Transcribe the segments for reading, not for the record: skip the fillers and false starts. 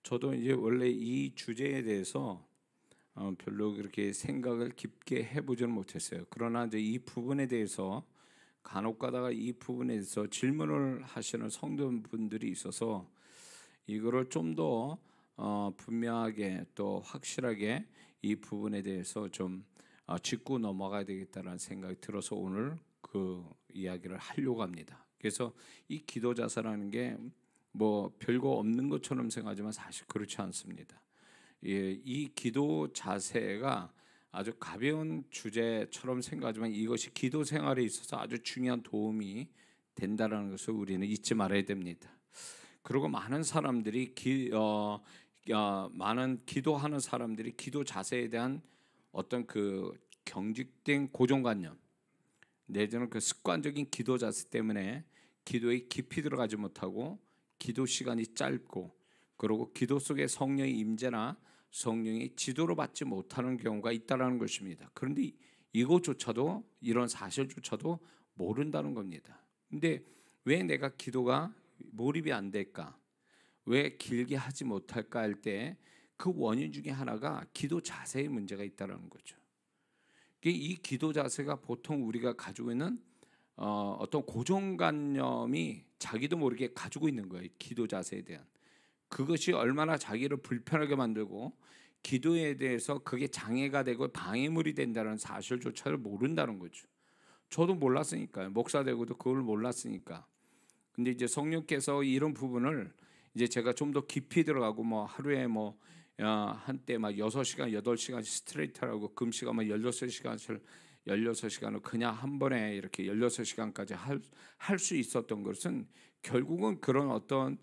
저도 이제 원래 이 주제에 대해서 별로 그렇게 생각을 깊게 해보지는 못했어요. 그러나 이제 이 부분에 대해서 간혹 가다가 이 부분에 대해서 질문을 하시는 성도분들이 있어서 이거를 좀 더 분명하게 또 확실하게 이 부분에 대해서 좀 짚고 넘어가야 되겠다라는 생각이 들어서 오늘 그 이야기를 하려고 합니다. 그래서 이 기도 자세라는 게 뭐 별거 없는 것처럼 생각하지만 사실 그렇지 않습니다. 예, 이 기도 자세가 아주 가벼운 주제처럼 생각하지만 이것이 기도 생활에 있어서 아주 중요한 도움이 된다는 것을 우리는 잊지 말아야 됩니다. 그리고 많은 기도하는 사람들이 기도 자세에 대한 어떤 그 경직된 고정관념 내지는 그 습관적인 기도 자세 때문에 기도에 깊이 들어가지 못하고 기도 시간이 짧고 그리고 기도 속에 성령의 임재나 성령의 지도를 받지 못하는 경우가 있다는 것입니다. 그런데 이것조차도 이런 사실조차도 모른다는 겁니다. 근데 왜 내가 기도가 몰입이 안 될까? 왜 길게 하지 못할까 할 때 그 원인 중에 하나가 기도 자세의 문제가 있다는 거죠. 이 기도 자세가 보통 우리가 가지고 있는 어떤 고정관념이 자기도 모르게 가지고 있는 거예요. 기도 자세에 대한. 그것이 얼마나 자기를 불편하게 만들고 기도에 대해서 그게 장애가 되고 방해물이 된다는 사실조차를 모른다는 거죠. 저도 몰랐으니까요. 목사 되고도 그걸 몰랐으니까. 근데 이제 성령께서 이런 부분을 이제 제가 좀 더 깊이 들어가고 뭐 하루에 뭐 한때 막 6시간, 8시간 스트레이트라고 금시간 막 16시간을 그냥 한 번에 이렇게 16시간까지 할 수 있었던 것은 결국은 그런 어떤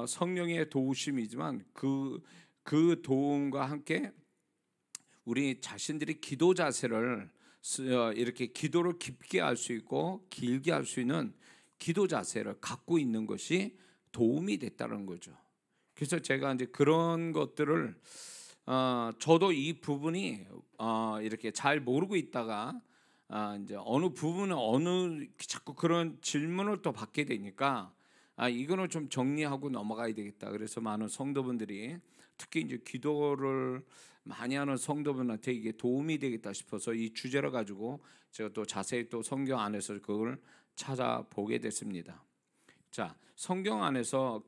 성령의 도우심이지만 그 도움과 함께 우리 자신들이 기도 자세를 이렇게 기도를 깊게 할 수 있고 길게 할 수 있는 기도 자세를 갖고 있는 것이 도움이 됐다는 거죠. 그래서 제가 이제 그런 것들을 저도 이 부분이 이렇게 잘 모르고 있다가 이제 어느 부분은 자꾸 그런 질문을 또 받게 되니까 이거는 좀 정리하고 넘어가야 되겠다. 그래서 많은 성도분들이 특히 이제 기도를 많이 하는 성도분한테 이게 도움이 되겠다 싶어서 이 주제를 가지고 제가 또 자세히 또 성경 안에서 그걸 찾아보게 됐습니다. 자, 성경 안에서는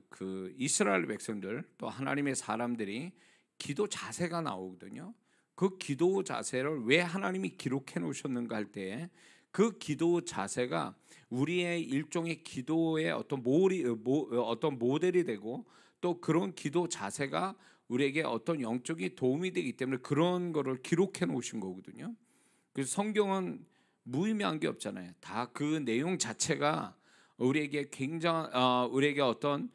그 이스라엘 백성들 또 하나님의 사람들이 기도 자세가 나오거든요. 그 기도 자세를 왜 하나님이 기록해 놓으셨는가 할 때 그 기도 자세가 우리의 일종의 기도의 어떤 모델이 되고 또 그런 기도 자세가 우리에게 어떤 영적인 도움이 되기 때문에 그런 거를 기록해 놓으신 거거든요. 그래서 성경은 무의미한 게 없잖아요. 다 그 내용 자체가 우리에게 우리에게 어떤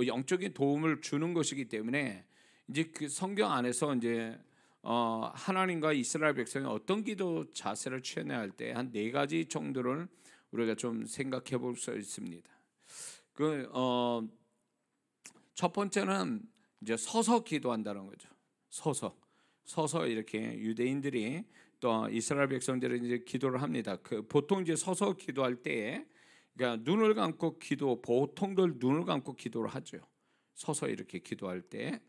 영적인 도움을 주는 것이기 때문에 이제 그 성경 안에서 이제 하나님과 이스라엘 백성이 어떤 기도 자세를 취해야 할 때 한 4가지 정도를 우리가 좀 생각해 볼 수 있습니다. 첫 번째는 이제 서서 기도한다는 거죠. 서서 이렇게 유대인들이 또 이스라엘 백성들이 이제 기도를 합니다. 보통 이제 서서 기도할 때에 그러니까 보통들 눈을 감고 기도를 하죠. 서서 이렇게 기도할 때.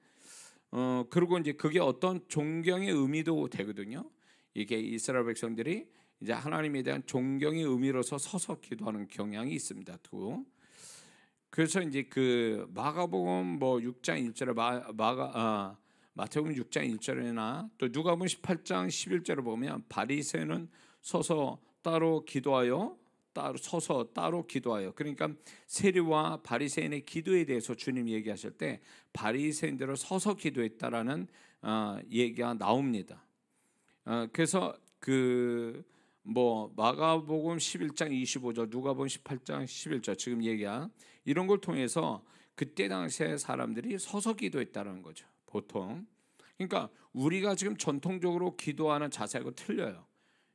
그리고 이제 그게 어떤 존경의 의미도 되거든요. 이게 이스라엘 백성들이 이제 하나님에 대한 존경의 의미로서 서서 기도하는 경향이 있습니다. 그래서 이제 그 마가복음 뭐 6장 1절에 마태복음 6장 1절이나 또 누가복음 18장 11절을 보면 바리새인은 서서 따로 기도하여 그러니까 세리와 바리새인의 기도에 대해서 주님 얘기하실 때 바리새인들은 서서 기도했다라는 얘기가 나옵니다. 그래서 마가복음 11장 25절, 누가복음 18장 11절 지금 얘기한 이런 걸 통해서 그때 당시에 사람들이 서서 기도했다는 거죠. 보통. 그러니까 우리가 지금 전통적으로 기도하는 자세하고 틀려요.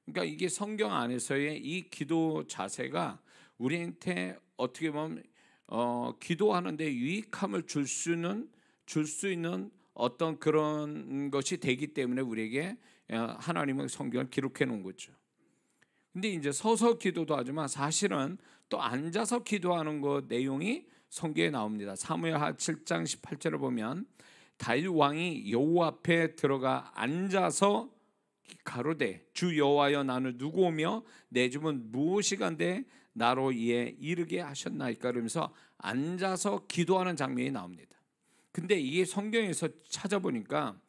그러니까 이게 성경 안에서의 이 기도 자세가 우리한테 어떻게 보면 기도하는데 유익함을 줄 수 있는 어떤 그런 것이 되기 때문에 우리에게 하나님은 성경을 기록해 놓은 거죠. 근데 이제 서서 기도도 하지만 사실은 또 앉아서 기도하는 것 내용이 성경에 나옵니다. 사무엘하 7장 18절을 보면 다윗 왕이 여호와 앞에 들어가 앉아서 가로되 주 여호와여 나는 누구오며 내 집은 무엇이간데 나로 이에 이르게 하셨나이까 그러면서 앉아서 기도하는 장면이 나옵니다. 근데 이게 성경에서 찾아보니까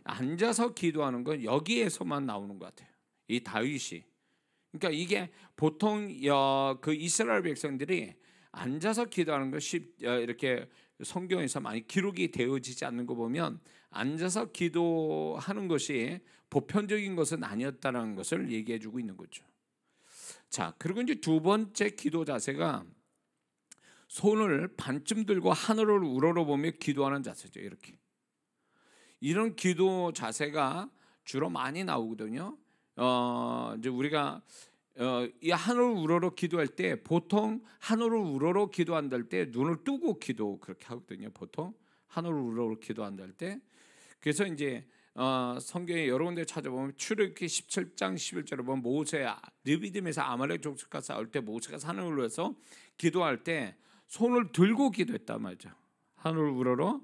앉아서 기도하는 건 여기에서만 나오는 것 같아요. 이 다윗이. 그러니까 이게 보통 그 이스라엘 백성들이 앉아서 기도하는 것이 이렇게 성경에서 많이 기록이 되어지지 않는 거 보면 앉아서 기도하는 것이 보편적인 것은 아니었다는 것을 얘기해 주고 있는 거죠. 자, 그리고 이제 두 번째 기도 자세가 손을 반쯤 들고 하늘을 우러러보며 기도하는 자세죠. 이렇게. 이런 기도 자세가 주로 많이 나오거든요. 이제 우리가 이 하늘을 우러러 기도할 때 보통 하늘을 우러러 기도한다 할 때 눈을 뜨고 기도 그렇게 하거든요. 보통 하늘을 우러러 기도한다 할 때. 그래서 이제 성경에 여러 군데 찾아보면 출애굽기 17장 11절에 보면 모세 르비딤에서 아말렉 족속과 싸울 때 모세가 산을 올라서 기도할 때 손을 들고 기도했단 말이죠. 하늘을 우러러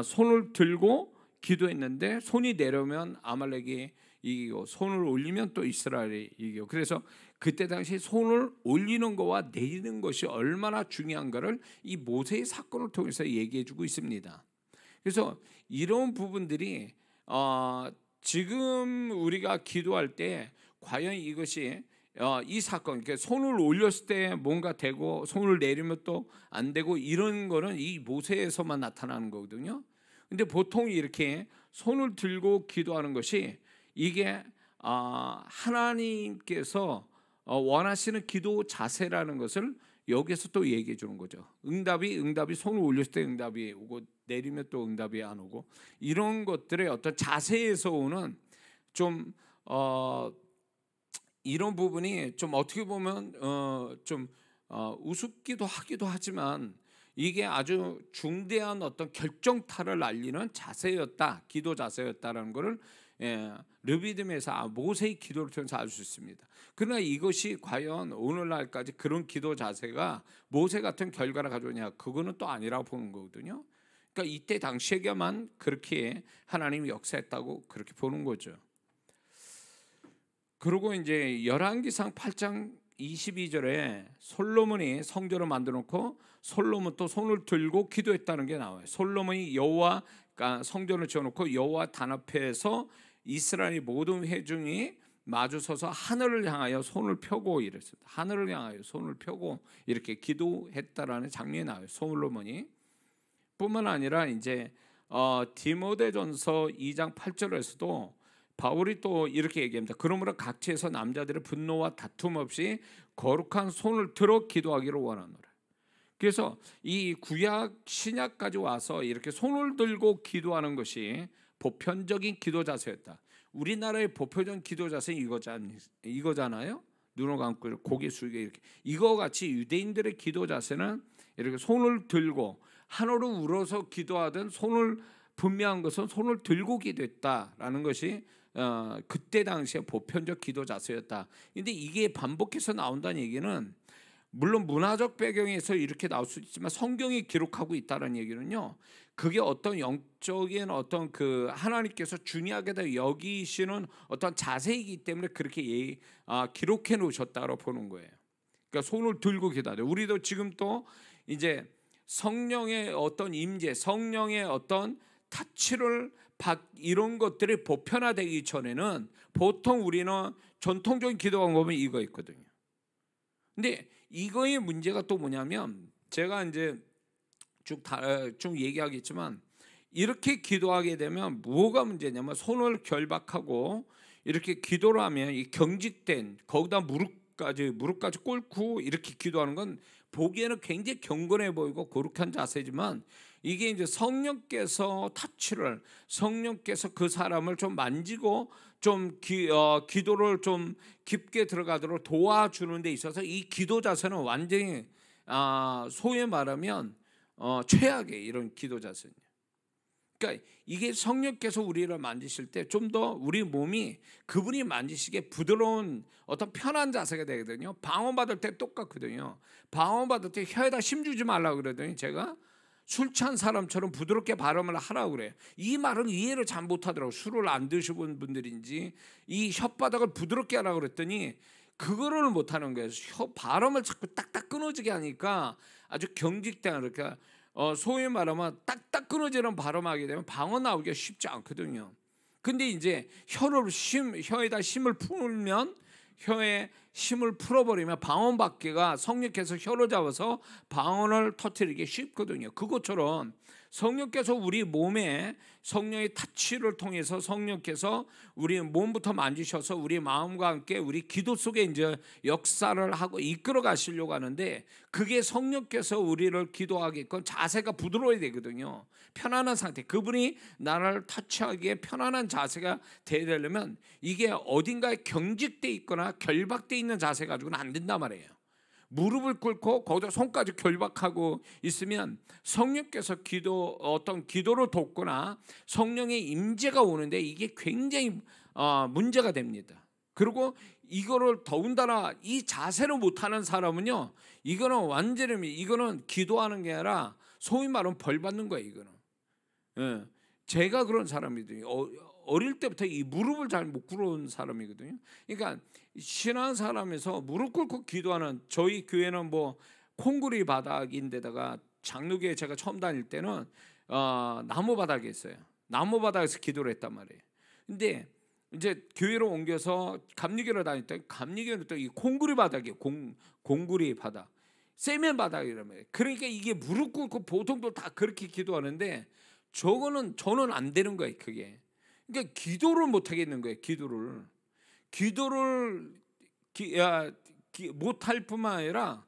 손을 들고 기도했는데 손이 내려오면 아말렉이 이기고 손을 올리면 또 이스라엘이 이기고, 그래서 그때 당시 손을 올리는 것과 내리는 것이 얼마나 중요한가를 이 모세의 사건을 통해서 얘기해주고 있습니다. 그래서 이런 부분들이 지금 우리가 기도할 때 과연 이것이 이 사건, 그러니까 손을 올렸을 때 뭔가 되고 손을 내리면 또 안 되고 이런 거는 이 모세에서만 나타나는 거거든요. 근데 보통 이렇게 손을 들고 기도하는 것이 이게 하나님께서 원하시는 기도 자세라는 것을 여기서 또 얘기해 주는 거죠. 응답이 손을 올렸을 때 응답이 오고 내리면 또 응답이 안 오고, 이런 것들의 어떤 자세에서 오는 좀 이런 부분이 좀 어떻게 보면 좀 우습기도 하기도 하지만 이게 아주 중대한 어떤 결정타를 알리는 자세였다, 기도 자세였다라는 것을 르비딤에서 모세의 기도를 통해서 알 수 있습니다. 그러나 이것이 과연 오늘날까지 그런 기도 자세가 모세 같은 결과를 가져오냐, 그거는 또 아니라고 보는 거거든요. 그러니까 이때 당시에만 그렇게 하나님이 역사했다고 그렇게 보는 거죠. 그리고 이제 열왕기상 8장 22절에 솔로몬이 성전을 만들어 놓고 솔로몬 또 손을 들고 기도했다는 게 나와요. 솔로몬이 여호와 성전을 지어놓고 여호와 단합회에서 이스라엘 모든 회중이 마주서서 하늘을 향하여 손을 펴고 이랬습니다. 하늘을 향하여 손을 펴고 이렇게 기도했다라는 장면이 나와요. 솔로몬이. 뿐만 아니라 이제 디모데전서 2장 8절에서도 바울이 또 이렇게 얘기합니다. 그러므로 각지에서 남자들의 분노와 다툼 없이 거룩한 손을 들어 기도하기를 원하노라. 그래서 이 구약 신약까지 와서 이렇게 손을 들고 기도하는 것이 보편적인 기도 자세였다. 우리나라의 보편적인 기도 자세는 이거잖아요. 눈을 감고 고개 숙이고 이렇게. 이거 같이 유대인들의 기도 자세는 이렇게 손을 들고 하늘을 우러서 기도하던 손을 분명한 것은 손을 들고 기도했다라는 것이 그때 당시에 보편적 기도 자세였다. 근데 이게 반복해서 나온다는 얘기는 물론 문화적 배경에서 이렇게 나올 수 있지만 성경이 기록하고 있다는 얘기는요, 그게 어떤 영적인 어떤 그 하나님께서 중요하게 여기시는 어떤 자세이기 때문에 그렇게 기록해 놓으셨다고 보는 거예요. 그러니까 손을 들고 기도하죠. 우리도 지금 또 이제 성령의 어떤 임재, 성령의 어떤 타치를 이런 것들이 보편화되기 전에는 보통 우리는 전통적인 기도 방법은 이거 있거든요. 근데 이거의 문제가 또 뭐냐면, 제가 이제 쭉 얘기하겠지만 이렇게 기도하게 되면 뭐가 문제냐면 손을 결박하고 이렇게 기도를 하면 이 경직된, 거기다 무릎까지 꿇고 이렇게 기도하는 건 보기에는 굉장히 경건해 보이고 거룩한 자세지만, 이게 이제 성령께서 성령께서 그 사람을 좀 만지고 좀 기도를 좀 깊게 들어가도록 도와주는 데 있어서 이 기도 자세는 완전히 소위 말하면 최악의 이런 기도 자세예요. 그러니까 이게 성령께서 우리를 만지실 때 좀 더 우리 몸이 그분이 만지시기에 부드러운 어떤 편한 자세가 되거든요. 방언받을 때 똑같거든요. 방언받을 때 혀에다 힘주지 말라고 그러더니 제가 술 취한 사람처럼 부드럽게 발음을 하라고 그래요. 이 말은 이해를 잘 못하더라고요. 술을 안 드셔본 분들인지 이 혓바닥을 부드럽게 하라고 그랬더니 그거를 못하는 거예요. 발음을 자꾸 딱딱 끊어지게 하니까 아주 경직된, 그러니까 소위 말하면 딱딱 끊어지는 발음하게 되면 방언 나오기가 쉽지 않거든요. 근데 이제 혀에다 힘을 풀면, 혀에 힘을 풀어버리면 방언 받기가 성령께서 혀로 잡아서 방언을 터뜨리기 쉽거든요. 그것처럼 성령께서 우리 몸에 성령의 타치를 통해서 성령께서 우리 몸부터 만지셔서 우리 마음과 함께 우리 기도 속에 이제 역사를 하고 이끌어 가시려고 하는데, 그게 성령께서 우리를 기도하게끔 자세가 부드러워야 되거든요. 편안한 상태, 그분이 나를 타치하기에 편안한 자세가 되려면 이게 어딘가에 경직돼 있거나 결박돼 있는 자세 가지고는 안 된단 말이에요. 무릎을 꿇고 거기다 손까지 결박하고 있으면 성령께서 어떤 기도를 돕거나 성령의 임재가 오는데 이게 굉장히 문제가 됩니다. 그리고 이거를 더군다나 이 자세를 못하는 사람은요, 이거는 기도하는 게 아니라 소위 말하면 벌 받는 거예요. 이거는. 예. 제가 그런 사람이거든요. 어릴 때부터 이 무릎을 잘 못 꿇은 사람이거든요. 그러니까 신앙 사람에서 무릎 꿇고 기도하는, 저희 교회는 뭐 콘크리트 바닥인데다가 장로교회 제가 처음 다닐 때는 나무 바닥에 있어요. 나무 바닥에서 기도를 했단 말이에요. 근데 이제 교회로 옮겨서 감리교로 다닐 때 감리교는 또 이 콘크리트 바닥이에요. 공구리 바닥, 세면 바닥이라면. 그러니까 이게 무릎 꿇고 보통도 다 그렇게 기도하는데 저는 안 되는 거예요. 그게. 그러니까 기도를 못 하겠는 거예요. 기도를 못할 뿐만 아니라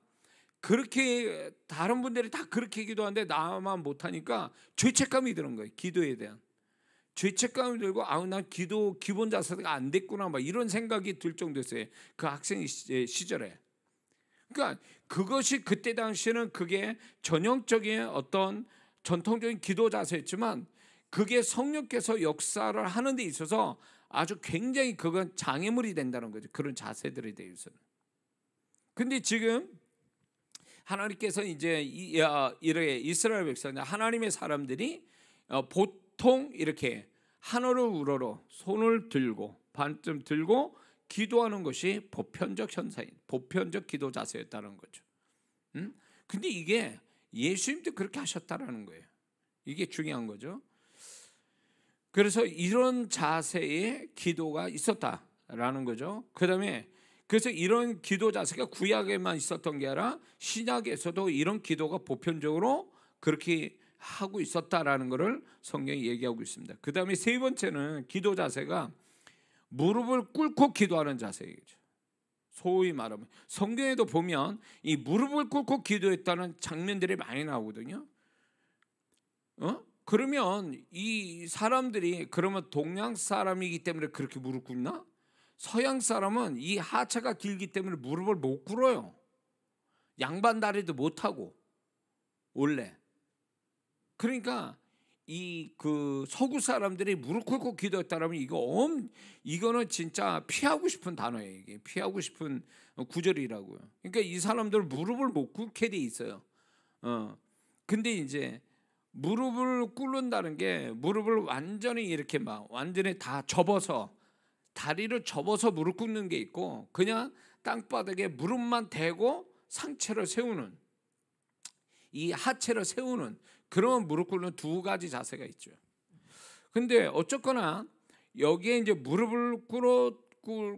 그렇게 다른 분들이 다 그렇게 기도하는데 나만 못하니까 죄책감이 드는 거예요. 기도에 대한 죄책감이 들고, 난 기도 기본 자세가 안 됐구나, 막 이런 생각이 들 정도였어요. 그 학생 시절에. 그러니까 그것이 그때 당시에는 그게 전형적인 어떤 전통적인 기도 자세였지만 그게 성령께서 역사를 하는 데 있어서 아주 굉장히 그건 장애물이 된다는 거죠. 그런 자세들에 대해서는. 근데 지금 하나님께서 이제 이렇게 이스라엘 백성, 하나님의 사람들이 보통 이렇게 하늘을 우러러 손을 들고 반쯤 들고 기도하는 것이 보편적 현상인, 보편적 기도 자세였다는 거죠. 근데 이게 예수님도 그렇게 하셨다라는 거예요. 이게 중요한 거죠. 그래서 이런 자세의 기도가 있었다라는 거죠. 그다음에 그래서 이런 기도 자세가 구약에만 있었던 게 아니라 신약에서도 이런 기도가 보편적으로 그렇게 하고 있었다라는 것을 성경이 얘기하고 있습니다. 그다음에 세 번째는 기도 자세가 무릎을 꿇고 기도하는 자세이죠. 소위 말하면 성경에도 보면 이 무릎을 꿇고 기도했다는 장면들이 많이 나오거든요. 그러면 이 사람들이 그러면 동양 사람이기 때문에 그렇게 무릎 꿇나? 서양 사람은 이 하체가 길기 때문에 무릎을 못 꿇어요. 양반 다리도 못 하고 원래. 그러니까 그 서구 사람들이 무릎 꿇고 기도했다라면 이거는 진짜 피하고 싶은 단어예요. 이게 피하고 싶은 구절이라고요. 그러니까 이 사람들 무릎을 못 꿇게 돼 있어요. 근데 이제 무릎을 꿇는다는 게 무릎을 완전히 이렇게 막 완전히 다 접어서 다리를 접어서 무릎 꿇는 게 있고, 그냥 땅바닥에 무릎만 대고 상체를 세우는, 이 하체를 세우는 그런 무릎 꿇는 두 가지 자세가 있죠. 근데 어쨌거나 여기에 이제 무릎을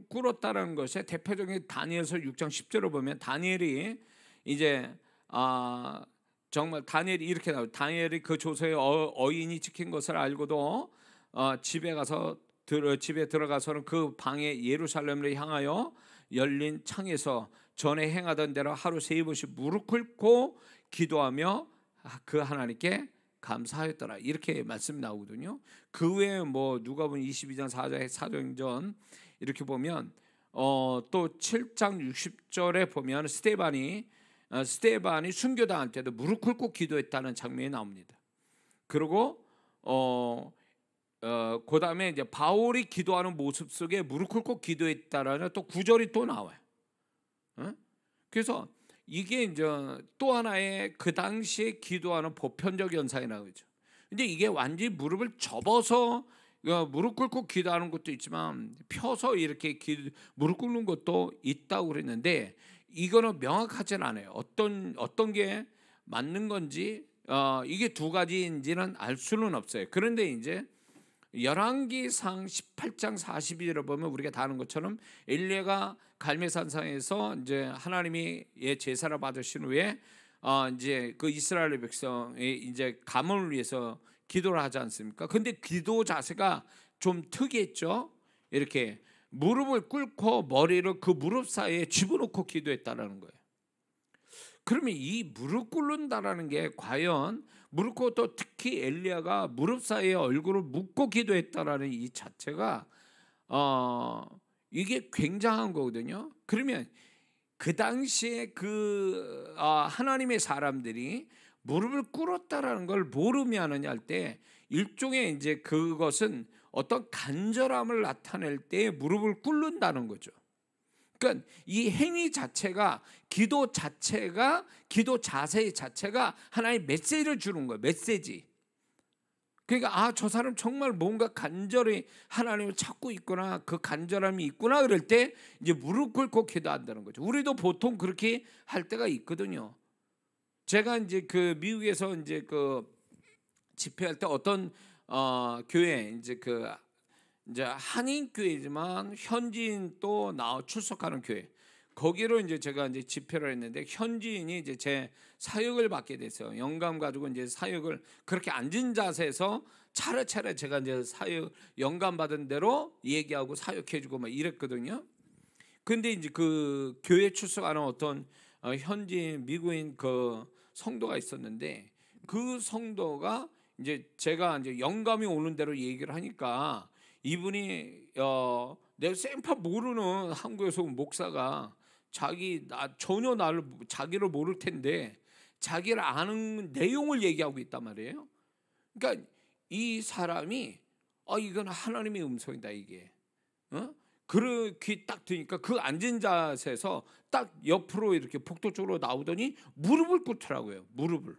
꿇었다는 것의 대표적인 다니엘서 6장 10절을 보면 다니엘이 이제 정말 다니엘이 이렇게 나와요. 다니엘이 그 조서에 어인이 지킨 것을 알고도 집에 들어가서는 그 방에 예루살렘을 향하여 열린 창에서 전에 행하던 대로 하루 3번씩 무릎 꿇고 기도하며 그 하나님께 감사하였더라, 이렇게 말씀이 나오거든요. 그 외에 뭐 누가복음 22장 4장 이렇게 보면 또 7장 60절에 보면 스데반이 순교당할 때도 무릎 꿇고 기도했다는 장면이 나옵니다. 그리고 그다음에 이제 바울이 기도하는 모습 속에 무릎 꿇고 기도했다라는 또 구절이 또 나와요. 그래서 이게 이제 또 하나의 그 당시에 기도하는 보편적 현상이 나오죠. 근데 이게 완전히 무릎을 접어서 무릎 꿇고 기도하는 것도 있지만 펴서 이렇게 무릎 꿇는 것도 있다고 그랬는데 이거는 명확하진 않아요. 어떤 게 맞는 건지 이게 두 가지인지는 알 수는 없어요. 그런데 이제 열왕기상 18장 42절을 보면 우리가 다 아는 것처럼 엘리야가 갈멜산상에서 이제 하나님이 제사를 받으신 후에 이제 그 이스라엘 백성의 이제 가문을 위해서 기도를 하지 않습니까? 근데 기도 자세가 좀 특이했죠. 이렇게 무릎을 꿇고 머리를 그 무릎 사이에 집어넣고 기도했다라는 거예요. 그러면 이 무릎 꿇는다라는 게 과연 무릎 꿇고 또 특히 엘리야가 무릎 사이에 얼굴을 묻고 기도했다라는 이 자체가 이게 굉장한 거거든요. 그러면 그 당시에 그 하나님의 사람들이 무릎을 꿇었다라는 걸 모르며 하느냐 할 때 일종의 이제 그것은 어떤 간절함을 나타낼 때 무릎을 꿇는다는 거죠. 그러니까 이 행위 자체가 기도 자세 자체가 하나의 메시지를 주는 거예요. 메시지. 그러니까 저 사람 정말 뭔가 간절히 하나님을 찾고 있구나, 그 간절함이 있구나 그럴 때 이제 무릎 꿇고 기도한다는 거죠. 우리도 보통 그렇게 할 때가 있거든요. 제가 이제 그 미국에서 이제 그 집회할 때 어떤 교회 이제 한인 교회지만 현지인 또 출석하는 교회 거기로 이제 제가 이제 집회를 했는데 현지인이 이제 제 사역을 받게 됐어요. 영감 가지고 이제 사역을 그렇게 앉은 자세에서 차례차례 제가 이제 사역 영감 받은 대로 얘기하고 사역해주고 막 이랬거든요. 근데 이제 그 교회 출석하는 어떤 현지인 미국인 그 성도가 있었는데 그 성도가 이제 제가 이제 영감이 오는 대로 얘기를 하니까 이분이 내가 생파 모르는 한국에서 온 목사가 전혀 자기를 모를 텐데 자기를 아는 내용을 얘기하고 있단 말이에요. 그러니까 이 사람이 이건 하나님의 음성이다 이게. 그렇게 딱 드니까 그 앉은 자세에서 딱 옆으로 이렇게 복도 쪽으로 나오더니 무릎을 꿇더라고요. 무릎을.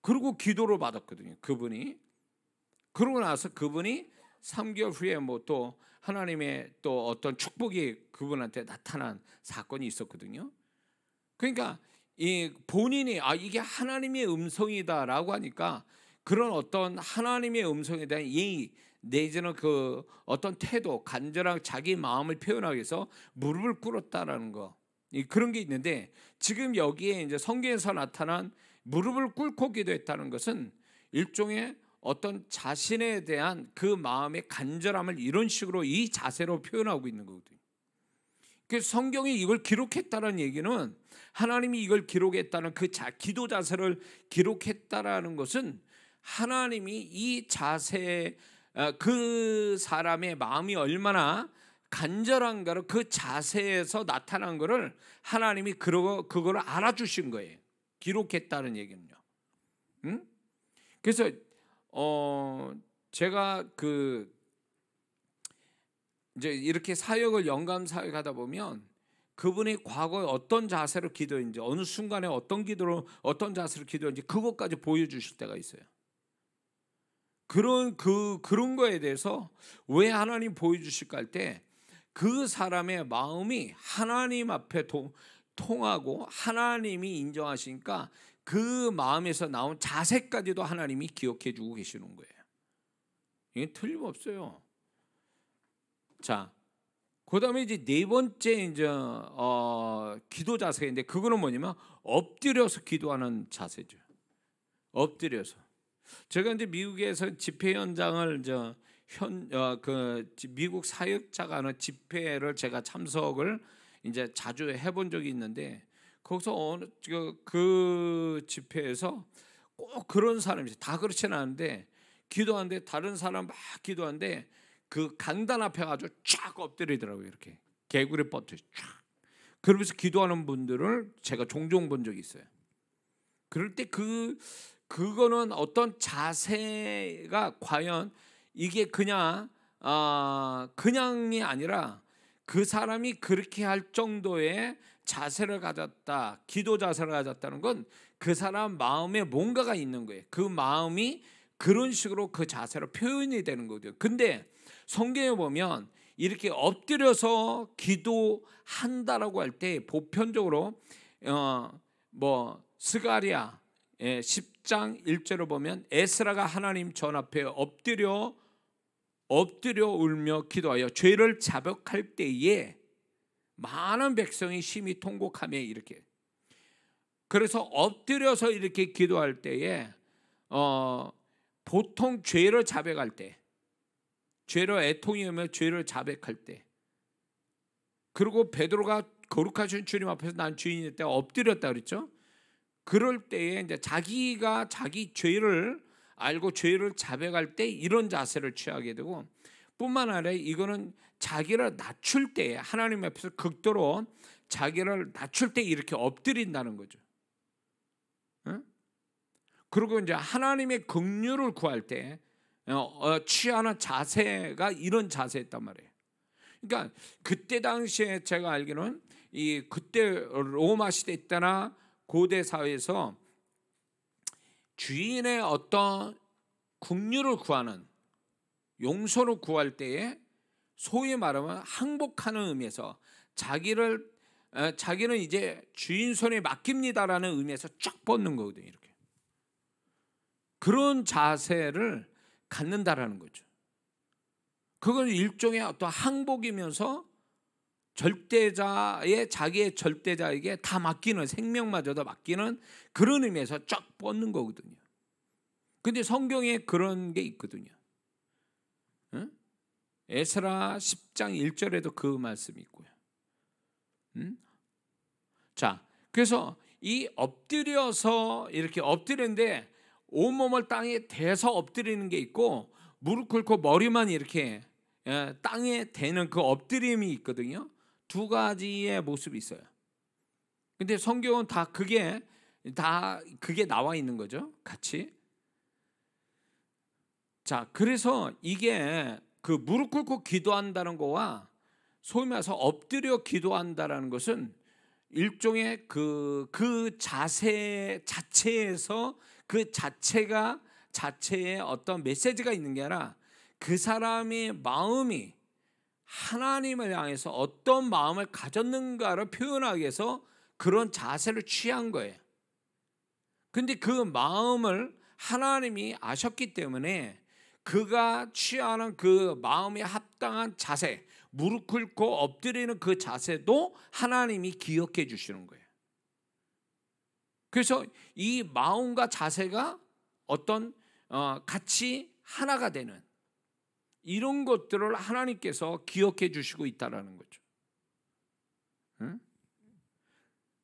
그리고 기도를 받았거든요. 그분이. 그러고 나서 그분이 3개월 후에 뭐 또 하나님의 또 어떤 축복이 그분한테 나타난 사건이 있었거든요. 그러니까 이 본인이 이게 하나님의 음성이다라고 하니까 그런 어떤 하나님의 음성에 대한 예의 내지는 그 어떤 태도, 간절한 자기 마음을 표현하기 위해서 무릎을 꿇었다라는 거. 그런 게 있는데 지금 여기에 이제 성경에서 나타난 무릎을 꿇고 기도했다는 것은 일종의 어떤 자신에 대한 그 마음의 간절함을 이런 식으로 이 자세로 표현하고 있는 거거든요. 그래서 성경이 이걸 기록했다는 얘기는 하나님이 이걸 기록했다는 그 기도 자세를 기록했다라는 것은 하나님이 이 자세 그 사람의 마음이 얼마나 간절한가를 그 자세에서 나타난 것을 하나님이 그걸 알아주신 거예요. 기록했다는 얘기는요. 그래서 제가 이제 이렇게 사역을 영감 사역하다 보면 그분이 과거에 어떤 자세로 기도했는지 어느 순간에 어떤 자세로 기도했는지 그것까지 보여주실 때가 있어요. 그런 거에 대해서 왜 하나님 보여주실까 할 때 그 사람의 마음이 하나님 앞에 통하고 하나님이 인정하시니까 그 마음에서 나온 자세까지도 하나님이 기억해 주고 계시는 거예요. 이게 틀림없어요. 자, 그다음에 이제 네 번째 이제 기도 자세인데 그거는 뭐냐면 엎드려서 기도하는 자세죠. 엎드려서. 제가 이제 미국에서 집회 현장을 미국 사역자가 하는 집회를 제가 참석을 이제 자주 해본 적이 있는데 거기서 그 집회에서 꼭 그런 사람이 있어요. 다 그렇지는 않은데 기도하는데 다른 사람 막 기도하는데 그 강단 앞에 가지고 쫙 엎드리더라고요. 이렇게 개구리 뻗듯이 쫙. 그러면서 기도하는 분들을 제가 종종 본 적이 있어요. 그럴 때 그 그거는 어떤 자세가 과연 이게 그냥이 아니라 그 사람이 그렇게 할 정도의 자세를 가졌다, 기도 자세를 가졌다는 건 그 사람 마음에 뭔가가 있는 거예요. 그 마음이 그런 식으로 그 자세로 표현이 되는 거거든요. 근데 성경에 보면 이렇게 엎드려서 기도한다라고 할 때 보편적으로 스가랴 10장 1절을 보면 에스라가 하나님 전 앞에 엎드려 울며 기도하여 죄를 자백할 때에 많은 백성이 심히 통곡하며 이렇게. 그래서 엎드려서 이렇게 기도할 때에 보통 죄를 자백할 때, 죄를 애통하며 죄를 자백할 때, 그리고 베드로가 거룩하신 주님 앞에서 난 죄인일 때 엎드렸다 그랬죠. 그럴 때에 이제 자기가 자기 죄를 알고 죄를 자백할 때 이런 자세를 취하게 되고, 뿐만 아니라 이거는 자기를 낮출 때, 하나님 앞에서 극도로 자기를 낮출 때 이렇게 엎드린다는 거죠. 그리고 이제 하나님의 긍휼을 구할 때 취하는 자세가 이런 자세였단 말이에요. 그러니까 그때 당시에 제가 알기로는 그때 로마 시대 때나 고대 사회에서 주인의 어떤 긍휼을 구하는, 용서를 구할 때에 소위 말하면 항복하는 의미에서 자기는 이제 주인 손에 맡깁니다라는 의미에서 쫙 뻗는 거거든요. 이렇게 그런 자세를 갖는다라는 거죠. 그건 일종의 어떤 항복이면서 자기의 절대자에게 다 맡기는, 생명마저도 맡기는 그런 의미에서 쫙 뻗는 거거든요. 근데 성경에 그런 게 있거든요. 에스라 10장 1절에도 그 말씀이 있고요. 자, 그래서 이 엎드려서 이렇게 엎드리는데 온몸을 땅에 대서 엎드리는 게 있고, 무릎 꿇고 머리만 이렇게 땅에 대는 그 엎드림이 있거든요. 두 가지의 모습이 있어요. 근데 성경은 다 그게 나와 있는 거죠, 같이. 자, 그래서 이게 그 무릎 꿇고 기도한다는 거와 소위 말해서 엎드려 기도한다라는 것은 일종의 그 자세 자체에서 그 자체에 어떤 메시지가 있는 게 아니라 그 사람의 마음이 하나님을 향해서 어떤 마음을 가졌는가를 표현하기 위해서 그런 자세를 취한 거예요. 근데 그 마음을 하나님이 아셨기 때문에 그가 취하는 그 마음에 합당한 자세, 무릎 꿇고 엎드리는 그 자세도 하나님이 기억해 주시는 거예요. 그래서 이 마음과 자세가 어떤 같이 하나가 되는 이런 것들을 하나님께서 기억해 주시고 있다라는 거죠.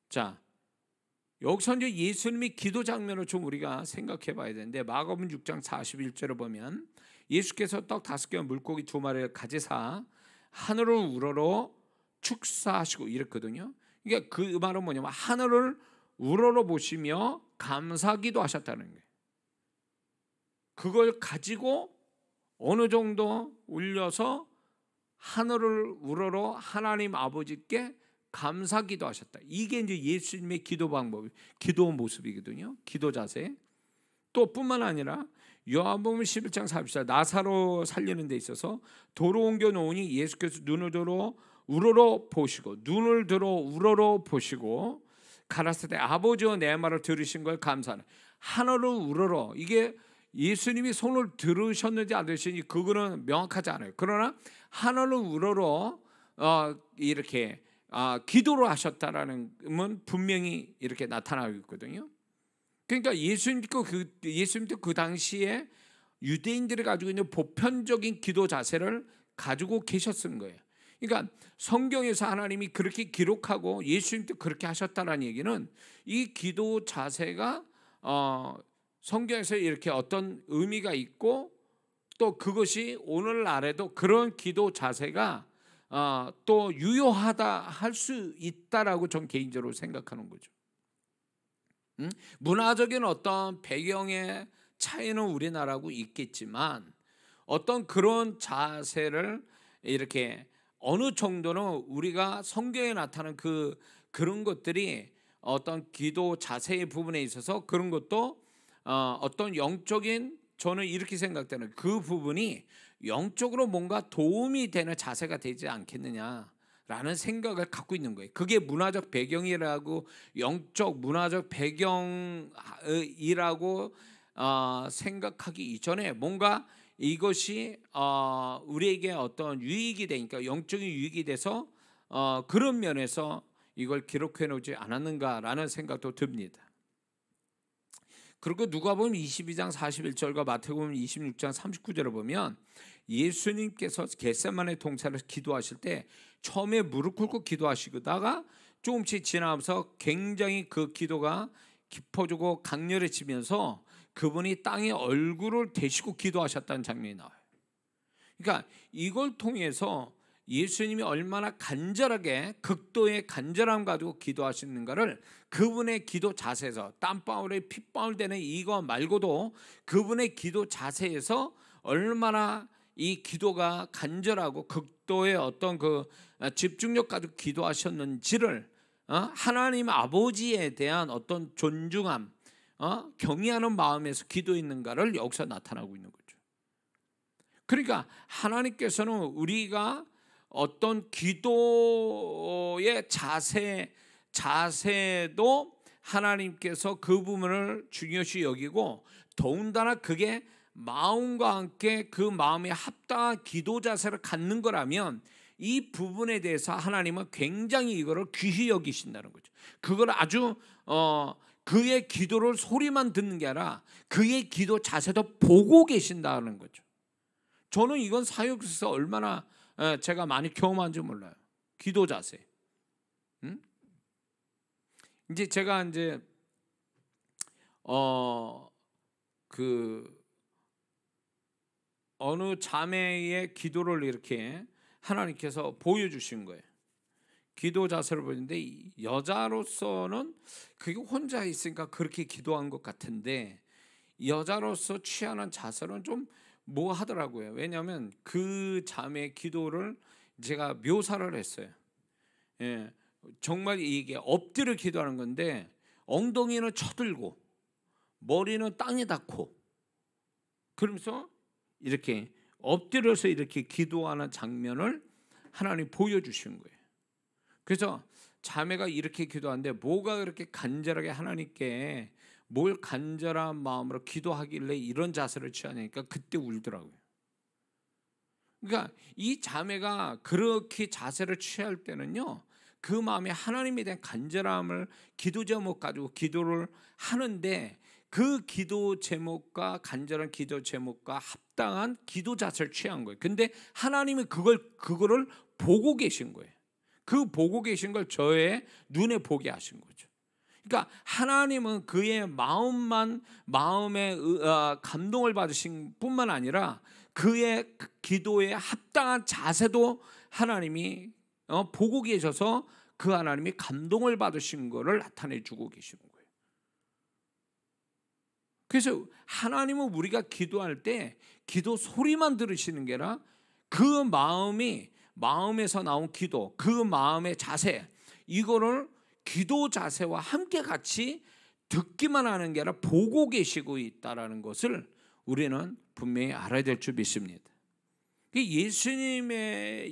자, 여기서 이제 예수님의 기도 장면을 좀 우리가 생각해 봐야 되는데, 마가복음 6장 41절을 보면 예수께서 떡 5개와 물고기 2마리를 가지사 하늘을 우러러 축사하시고 이랬거든요. 그러니까 그 말은 뭐냐면 하늘을 우러러 보시며 감사기도 하셨다는 거예요. 그걸 가지고 어느 정도 올려서 하늘을 우러러 하나님 아버지께 감사기도 하셨다. 이게 이제 예수님의 기도 방법, 기도 모습이거든요. 기도 자세. 또 뿐만 아니라 요한복음 11장 44 나사로 살리는 데 있어서 도로 옮겨 놓으니 예수께서 눈을 들어 우러러 보시고 가라사대 아버지여 내 말을 들으신 걸 감사하네. 하늘을 우러러, 이게 예수님이 손을 들으셨는지 안 들으셨는지 그거는 명확하지 않아요. 그러나 하늘을 우러러 이렇게 기도를 하셨다라는 건 분명히 이렇게 나타나고 있거든요. 그러니까 예수님도 그 당시에 유대인들이 가지고 있는 보편적인 기도 자세를 가지고 계셨던 거예요. 그러니까 성경에서 하나님이 그렇게 기록하고 예수님도 그렇게 하셨다는 얘기는 이 기도 자세가 성경에서 이렇게 어떤 의미가 있고, 또 그것이 오늘날에도 그런 기도 자세가 또 유효하다 할 수 있다라고 전 개인적으로 생각하는 거죠. 문화적인 어떤 배경의 차이는 우리나라하고 있겠지만 어떤 그런 자세를 이렇게 어느 정도는 우리가 성경에 나타나는 그런 것들이 어떤 기도 자세의 부분에 있어서 그런 것도 어떤 영적인, 저는 이렇게 생각되는 그 부분이 영적으로 뭔가 도움이 되는 자세가 되지 않겠느냐라는 생각을 갖고 있는 거예요. 그게 문화적 배경이라고, 영적 문화적 배경이라고 생각하기 이전에 뭔가 이것이 우리에게 어떤 유익이 되니까, 영적인 유익이 돼서 그런 면에서 이걸 기록해 놓지 않았는가라는 생각도 듭니다. 그리고 누가복음 22장 41절과 마태복음 26장 39절을 보면 예수님께서 겟세마네 동산에서 기도하실 때 처음에 무릎 꿇고 기도하시다가 조금씩 지나면서 굉장히 그 기도가 깊어지고 강렬해지면서 그분이 땅에 얼굴을 대시고 기도하셨다는 장면이 나와요. 그러니까 이걸 통해서 예수님이 얼마나 간절하게, 극도의 간절함 가지고 기도하시는가를 그분의 기도 자세에서, 땀방울에 핏방울 되는 이거 말고도 그분의 기도 자세에서 얼마나 이 기도가 간절하고 극도의 어떤 그 집중력 가지고 기도하셨는지를 하나님 아버지에 대한 어떤 존중함, 경외하는 마음에서 기도했는가를 여기서 나타나고 있는 거죠. 그러니까 하나님께서는 우리가 어떤 기도의 자세도 하나님께서 그 부분을 중요시 여기고, 더군다나 그게 마음과 함께 그 마음에 합당한 기도 자세를 갖는 거라면 이 부분에 대해서 하나님은 굉장히 이거를 귀히 여기신다는 거죠. 그걸 아주 그의 기도를 소리만 듣는 게 아니라 그의 기도 자세도 보고 계신다는 거죠. 저는 이건 사역에서 얼마나 제가 많이 경험한지 몰라요. 기도 자세. 이제 제가 이제 어느 자매의 기도를 이렇게 하나님께서 보여주신 거예요. 기도 자세를 보는데 여자로서는 그게 혼자 있으니까 그렇게 기도한 것 같은데, 여자로서 취하는 자세는 좀 뭐 하더라고요. 왜냐하면 그 자매의 기도를 제가 묘사를 했어요. 예, 정말 이게 엎드려 기도하는 건데 엉덩이는 쳐들고 머리는 땅에 닿고 그러면서 이렇게 엎드려서 이렇게 기도하는 장면을 하나님 보여주신 거예요. 그래서 자매가 이렇게 기도하는데 뭐가 그렇게 간절하게 하나님께 뭘 간절한 마음으로 기도하길래 이런 자세를 취하냐니까 그때 울더라고요. 그러니까 이 자매가 그렇게 자세를 취할 때는요, 그 마음에 하나님에 대한 간절함을 기도 제목 가지고 기도를 하는데 그 기도 제목과 간절한 기도 제목과 합당한 기도 자세를 취한 거예요. 근데 하나님이 그거를 보고 계신 거예요. 그 보고 계신 걸 저의 눈에 보게 하신 거죠. 그러니까 하나님은 그의 마음에 감동을 받으신 뿐만 아니라 그의 기도에 합당한 자세도 하나님이 보고 계셔서 그 하나님이 감동을 받으신 것을 나타내 주고 계시는 거예요. 그래서 하나님은 우리가 기도할 때 기도 소리만 들으시는 게 아니라 그 마음에서 나온 기도, 그 마음의 자세, 이거를 기도 자세와 함께 같이 듣기만 하는 게 아니라 보고 계시고 있다라는 것을 우리는 분명히 알아야 될 줄 믿습니다. 예수님의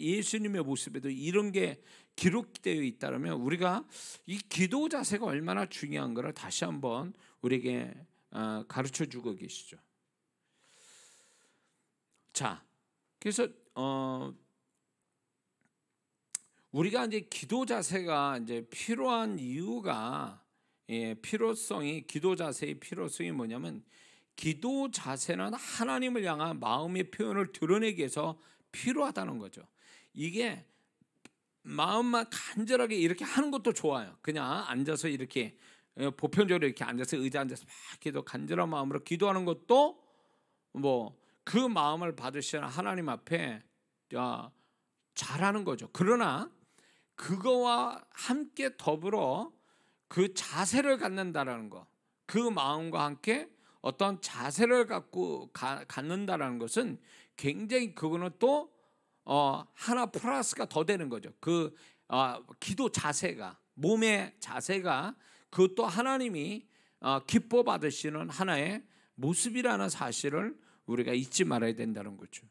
모습에도 이런 게 기록되어 있다면 우리가 이 기도 자세가 얼마나 중요한가를 다시 한번 우리에게 가르쳐 주고 계시죠. 자, 그래서 우리가 이제 기도 자세가 이제 필요한 이유가, 기도 자세의 필요성이 뭐냐면, 기도 자세는 하나님을 향한 마음의 표현을 드러내기 위해서 필요하다는 거죠. 이게 마음만 간절하게 이렇게 하는 것도 좋아요. 그냥 앉아서 이렇게 보편적으로 이렇게 앉아서 의자 앉아서 막 기도, 간절한 마음으로 기도하는 것도 뭐 그 마음을 받으시는 하나님 앞에 잘하는 거죠. 그러나 그거와 함께 더불어 그 자세를 갖는다라는 거, 그 마음과 함께 어떤 자세를 갖고 갖는다라는 것은 굉장히 그거는 또 하나 플러스가 더 되는 거죠. 그 기도 자세가, 몸의 자세가 그것도 하나님이 기뻐 받으시는 하나의 모습이라는 사실을 우리가 잊지 말아야 된다는 거죠.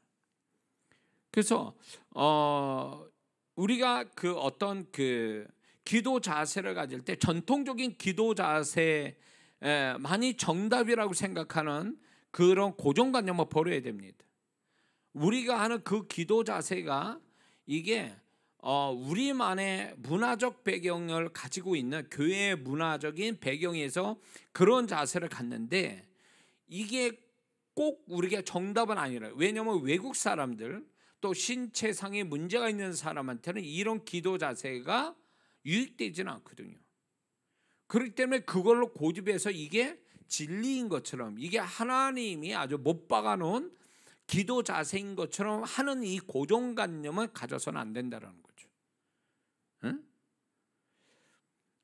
그래서 우리가 그 어떤 그 기도 자세를 가질 때 전통적인 기도 자세 많이 정답이라고 생각하는 그런 고정관념을 버려야 됩니다. 우리가 하는 그 기도 자세가 이게 우리만의 문화적 배경을 가지고 있는 교회의 문화적인 배경에서 그런 자세를 갖는데 이게 꼭 우리가 정답은 아니라, 왜냐하면 외국 사람들 또 신체상의 문제가 있는 사람한테는 이런 기도 자세가 유익되지는 않거든요. 그렇기 때문에 그걸로 고집해서 이게 진리인 것처럼, 이게 하나님이 아주 못 박아놓은 기도 자세인 것처럼 하는 이 고정관념을 가져서는 안 된다는 거죠.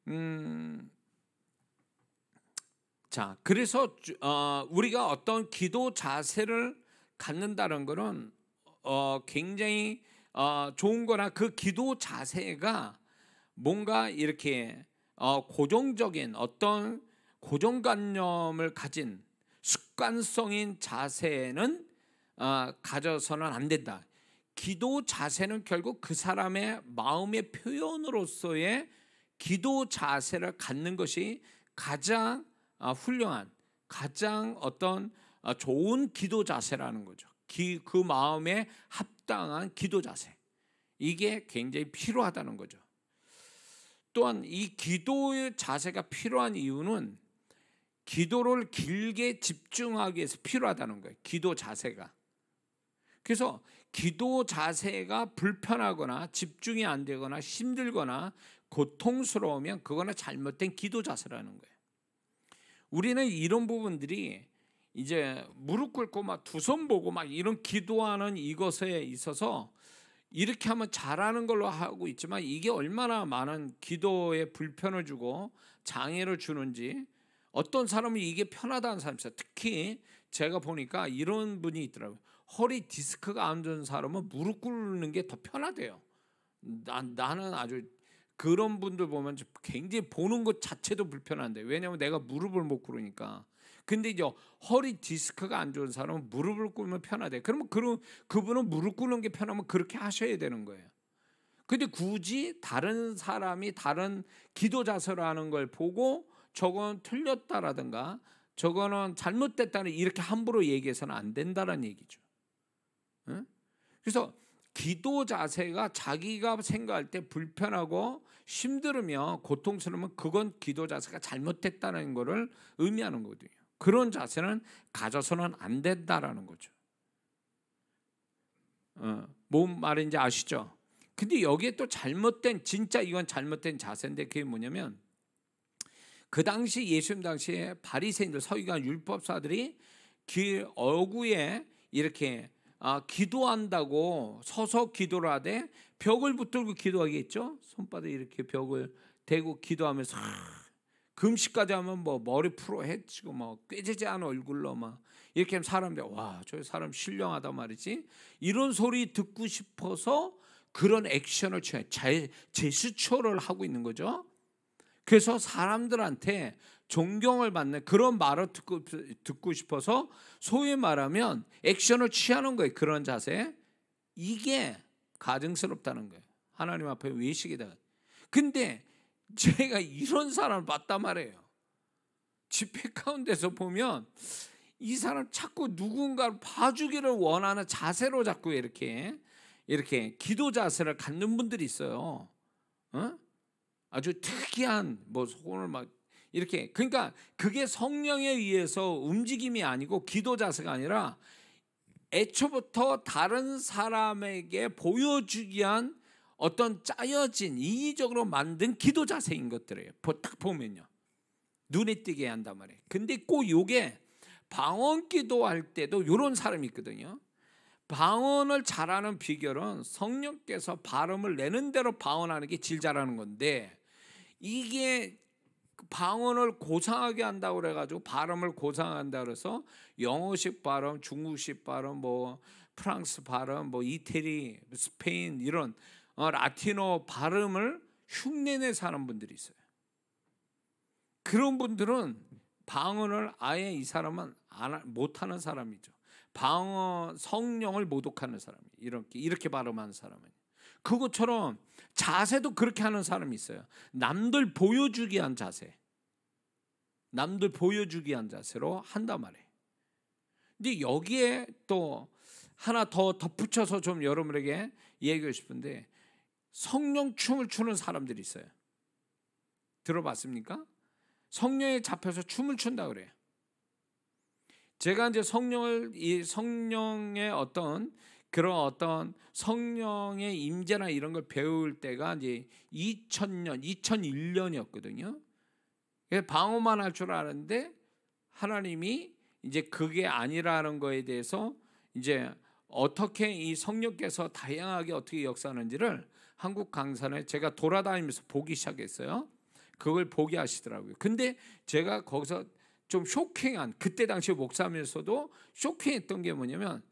응? 자, 그래서 우리가 어떤 기도 자세를 갖는다는 것은 굉장히 좋은 거나 그 기도 자세가 뭔가 이렇게 고정적인 어떤 고정관념을 가진 습관성인 자세는 가져서는 안 된다. 기도 자세는 결국 그 사람의 마음의 표현으로서의 기도 자세를 갖는 것이 가장 훌륭한, 가장 어떤 좋은 기도 자세라는 거죠. 그 마음에 합당한 기도 자세, 이게 굉장히 필요하다는 거죠. 또한 이 기도의 자세가 필요한 이유는 기도를 길게 집중하기 위해서 필요하다는 거예요. 기도 자세가. 그래서 기도 자세가 불편하거나 집중이 안 되거나 힘들거나 고통스러우면 그거는 잘못된 기도 자세라는 거예요. 우리는 이런 부분들이 이제 무릎 꿇고 막 두 손 보고 막 이런 기도하는 이것에 있어서 이렇게 하면 잘하는 걸로 하고 있지만 이게 얼마나 많은 기도에 불편을 주고 장애를 주는지, 어떤 사람은 이게 편하다는 사람이 있어요. 특히 제가 보니까 이런 분이 있더라고요. 허리 디스크가 안 좋은 사람은 무릎 꿇는 게 더 편하대요. 나는 아주 그런 분들 보면 굉장히 보는 것 자체도 불편한데, 왜냐하면 내가 무릎을 못 꿇으니까. 근데 이제 허리 디스크가 안 좋은 사람은 무릎을 꿇으면 편하대. 그러면 그분은 무릎 꿇는 게 편하면 그렇게 하셔야 되는 거예요. 근데 굳이 다른 사람이 다른 기도 자세를 하는 걸 보고 저건 틀렸다라든가 저거는 잘못됐다는 이렇게 함부로 얘기해서는 안 된다는 얘기죠. 그래서 기도 자세가 자기가 생각할 때 불편하고 힘들으면, 고통스러우면 그건 기도 자세가 잘못됐다는 것을 의미하는 거거든요. 그런 자세는 가져서는 안 된다라는 거죠. 뭔 말인지 아시죠? 근데 여기에 또 잘못된, 진짜 이건 잘못된 자세인데 그게 뭐냐면, 그 당시 예수님 당시에 바리새인들, 서기관, 율법사들이 그 어구에 이렇게 기도한다고 서서 기도를 하되 벽을 붙들고 기도하겠죠. 손바닥에 이렇게 벽을 대고 기도하면서 금식까지 하면 뭐 머리 풀어 헤치고 뭐 꾀지지한 얼굴로 막 이렇게 하면 사람들이 와, 저 사람 신령하다 말이지, 이런 소리 듣고 싶어서 그런 액션을 취해 제스처를 하고 있는 거죠. 그래서 사람들한테 존경을 받는 그런 말을 듣고 싶어서 소위 말하면 액션을 취하는 거예요. 그런 자세. 이게 가증스럽다는 거예요. 하나님 앞에 외식이다. 근데 제가 이런 사람을 봤단 말이에요. 집회 가운데서 보면 이 사람 자꾸 누군가를 봐주기를 원하는 자세로 자꾸 이렇게 기도 자세를 갖는 분들이 있어요. 아주 특이한 뭐 손을 막 이렇게, 그러니까 그게 성령에 의해서 움직임이 아니고 기도 자세가 아니라 애초부터 다른 사람에게 보여주기 위한 어떤 짜여진 인위적으로 만든 기도 자세인 것들이에요. 딱 보면요, 눈에 띄게 한단 말이에요. 근데 꼭 요게 방언 기도할 때도 이런 사람이 있거든요. 방언을 잘하는 비결은 성령께서 발음을 내는 대로 방언하는 게 제일 잘하는 건데, 이게 방언을 고상하게 한다고 그래가지고 발음을 고상한다 그래서 영어식 발음, 중국식 발음, 뭐 프랑스 발음, 뭐 이태리, 스페인 이런 라틴어 발음을 흉내내서 하는 분들이 있어요. 그런 분들은 방언을 아예 이 사람은 못하는 사람이죠. 방언 성령을 모독하는 사람이 이렇게 발음하는 사람은. 그것처럼 자세도 그렇게 하는 사람이 있어요. 남들 보여주기 한 자세, 남들 보여주기 한 자세로 한단 말이에요. 근데 여기에 또 하나 더 덧붙여서 좀 여러분에게 얘기하고 싶은데, 성령 춤을 추는 사람들이 있어요. 들어봤습니까? 성령에 잡혀서 춤을 춘다 그래요. 제가 이제 성령의 어떤 성령의 임재나 이런 걸 배울 때가 이제 2001년이었거든요. 방언만 할 줄 아는데 하나님이 이제 그게 아니라는 거에 대해서 이제 어떻게 이 성령께서 다양하게 어떻게 역사하는지를 한국 강산에 제가 돌아다니면서 보기 시작했어요. 그걸 보게 하시더라고요. 근데 제가 거기서 좀 쇼킹한, 그때 당시 목사면서도 쇼킹했던 게 뭐냐면,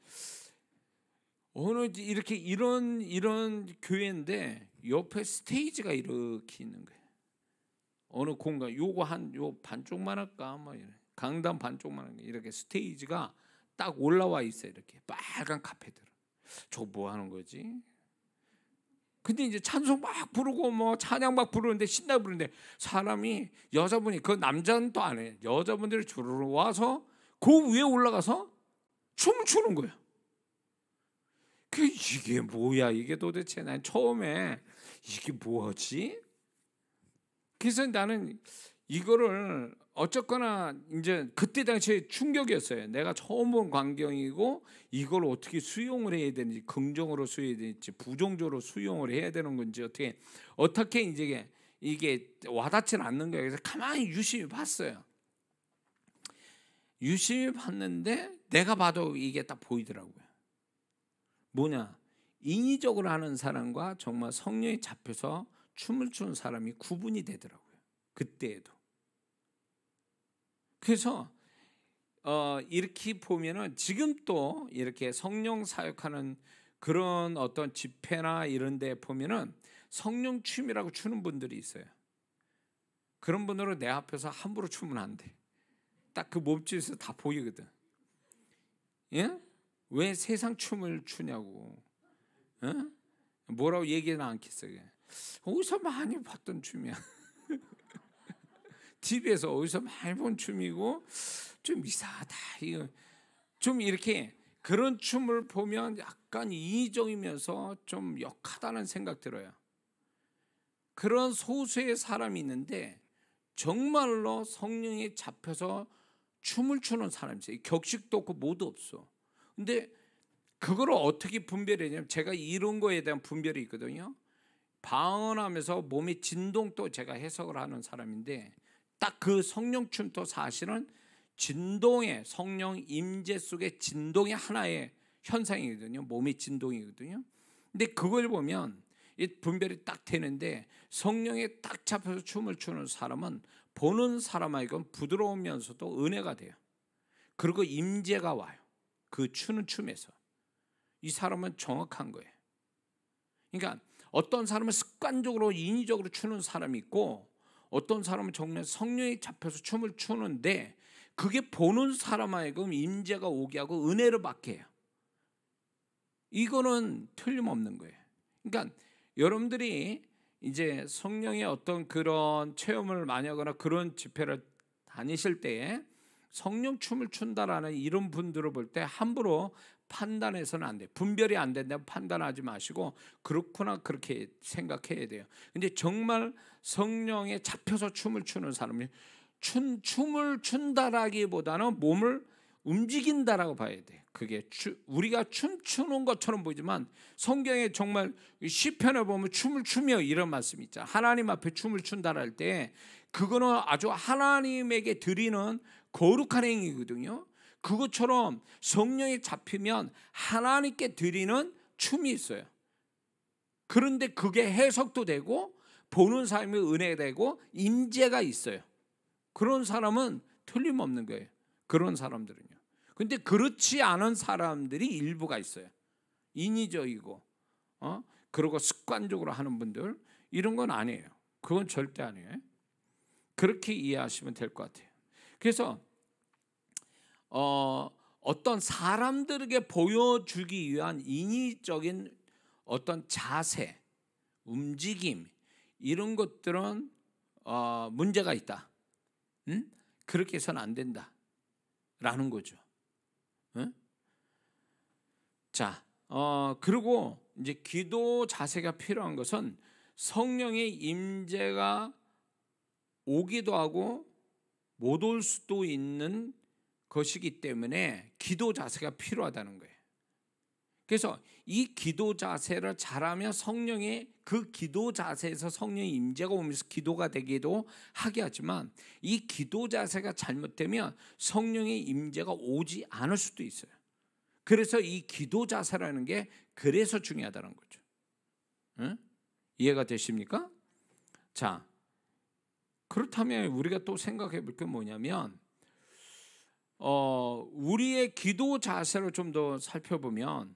어느 이렇게 이런 교회인데 옆에 스테이지가 이렇게 있는 거예요. 어느 공간, 요 반쪽만 할까, 뭐 강단 반쪽만 할까, 이렇게 스테이지가 딱 올라와 있어요. 이렇게 빨간 카페들. 저 뭐 하는 거지? 근데 이제 찬송 막 부르고 뭐 찬양 막 부르는데 신나 부르는데 사람이, 여자분이, 그 남자는 또 안 해. 여자분들이 주르르 와서 그 위에 올라가서 춤을 추는 거예요. 이게 뭐야? 이게 도대체 난 처음에 이게 뭐지? 그래서 나는 이거를 어쨌거나 이제 그때 당시에 충격이었어요. 내가 처음 본 광경이고 이걸 어떻게 수용을 해야 되는지, 긍정으로 수용해야 되는지 부정적으로 수용을 해야 되는 건지 어떻게 이제 이게 와닿지는 않는 거예요. 그래서 가만히 유심히 봤어요. 유심히 봤는데 내가 봐도 이게 딱 보이더라고요. 뭐냐? 인위적으로 하는 사람과 정말 성령이 잡혀서 춤을 추는 사람이 구분이 되더라고요. 그때에도. 그래서 이렇게 보면은 지금 또 이렇게 성령 사역하는 그런 어떤 집회나 이런 데 보면은 성령 춤이라고 추는 분들이 있어요. 그런 분들은 내 앞에서 함부로 추면 안 돼. 딱 그 몸짓에서 다 보이거든. 예? 왜 세상 춤을 추냐고. 예? 뭐라고 얘기는 않겠어요. 어디서 많이 봤던 춤이야. TV에서 어디서 많이 본 춤이고 좀 이상하다. 이거 좀 이렇게 그런 춤을 보면 약간 인위적이면서 좀 역하다는 생각 들어요. 그런 소수의 사람이 있는데 정말로 성령에 잡혀서 춤을 추는 사람이 있어요. 격식도 없고 뭐도 없어. 근데 그거를 어떻게 분별해냐면, 제가 이런 거에 대한 분별이 있거든요. 방언하면서 몸의 진동도 제가 해석을 하는 사람인데, 딱 그 성령춤도 사실은 진동의, 성령 임재 속의 진동의 하나의 현상이거든요. 몸의 진동이거든요. 근데 그걸 보면 이 분별이 딱 되는데, 성령에 딱 잡혀서 춤을 추는 사람은 보는 사람에게는 부드러우면서도 은혜가 돼요. 그리고 임재가 와요. 그 추는 춤에서. 이 사람은 정확한 거예요. 그러니까 어떤 사람은 습관적으로 인위적으로 추는 사람이 있고, 어떤 사람은 정말 성령에 잡혀서 춤을 추는데 그게 보는 사람에게는 임재가 오게 하고 은혜를 받게 해요. 이거는 틀림없는 거예요. 그러니까 여러분들이 이제 성령의 어떤 그런 체험을 많이 하거나 그런 집회를 다니실 때에 성령 춤을 춘다라는 이런 분들을 볼 때 함부로 판단해서는 안 돼요. 분별이 안 된다면 판단하지 마시고 그렇구나 그렇게 생각해야 돼요. 근데 정말 성령에 잡혀서 춤을 추는 사람이 춤을 춘다라기보다는 몸을 움직인다라고 봐야 돼. 그게 우리가 춤추는 것처럼 보이지만 성경에 정말 시편에 보면 춤을 추며 이런 말씀이 있잖아. 하나님 앞에 춤을 춘다라 할 때 그거는 아주 하나님에게 드리는 거룩한 행위거든요. 그것처럼 성령에 잡히면 하나님께 드리는 춤이 있어요. 그런데 그게 해석도 되고 보는 사람이 은혜가 되고 임재가 있어요. 그런 사람은 틀림없는 거예요. 그런 사람들은요. 근데 그렇지 않은 사람들이 일부가 있어요. 인위적이고 그리고 습관적으로 하는 분들, 이런 건 아니에요. 그건 절대 아니에요. 그렇게 이해하시면 될 것 같아요. 그래서 어떤 사람들에게 보여주기 위한 인위적인 어떤 자세, 움직임, 이런 것들은 문제가 있다. 그렇게 해서는 안 된다라는 거죠. 자, 그리고 이제 기도 자세가 필요한 것은 성령의 임재가 오기도 하고 못 올 수도 있는 것이기 때문에 기도 자세가 필요하다는 거예요. 그래서 이 기도 자세를 잘하면 성령의 그 기도 자세에서 성령의 임재가 오면서 기도가 되기도 하게 하지만, 이 기도 자세가 잘못되면 성령의 임재가 오지 않을 수도 있어요. 그래서 이 기도 자세라는 게 그래서 중요하다는 거죠. 이해가 되십니까? 자, 그렇다면 우리가 또 생각해 볼 게 뭐냐면, 우리의 기도 자세를 좀 더 살펴보면,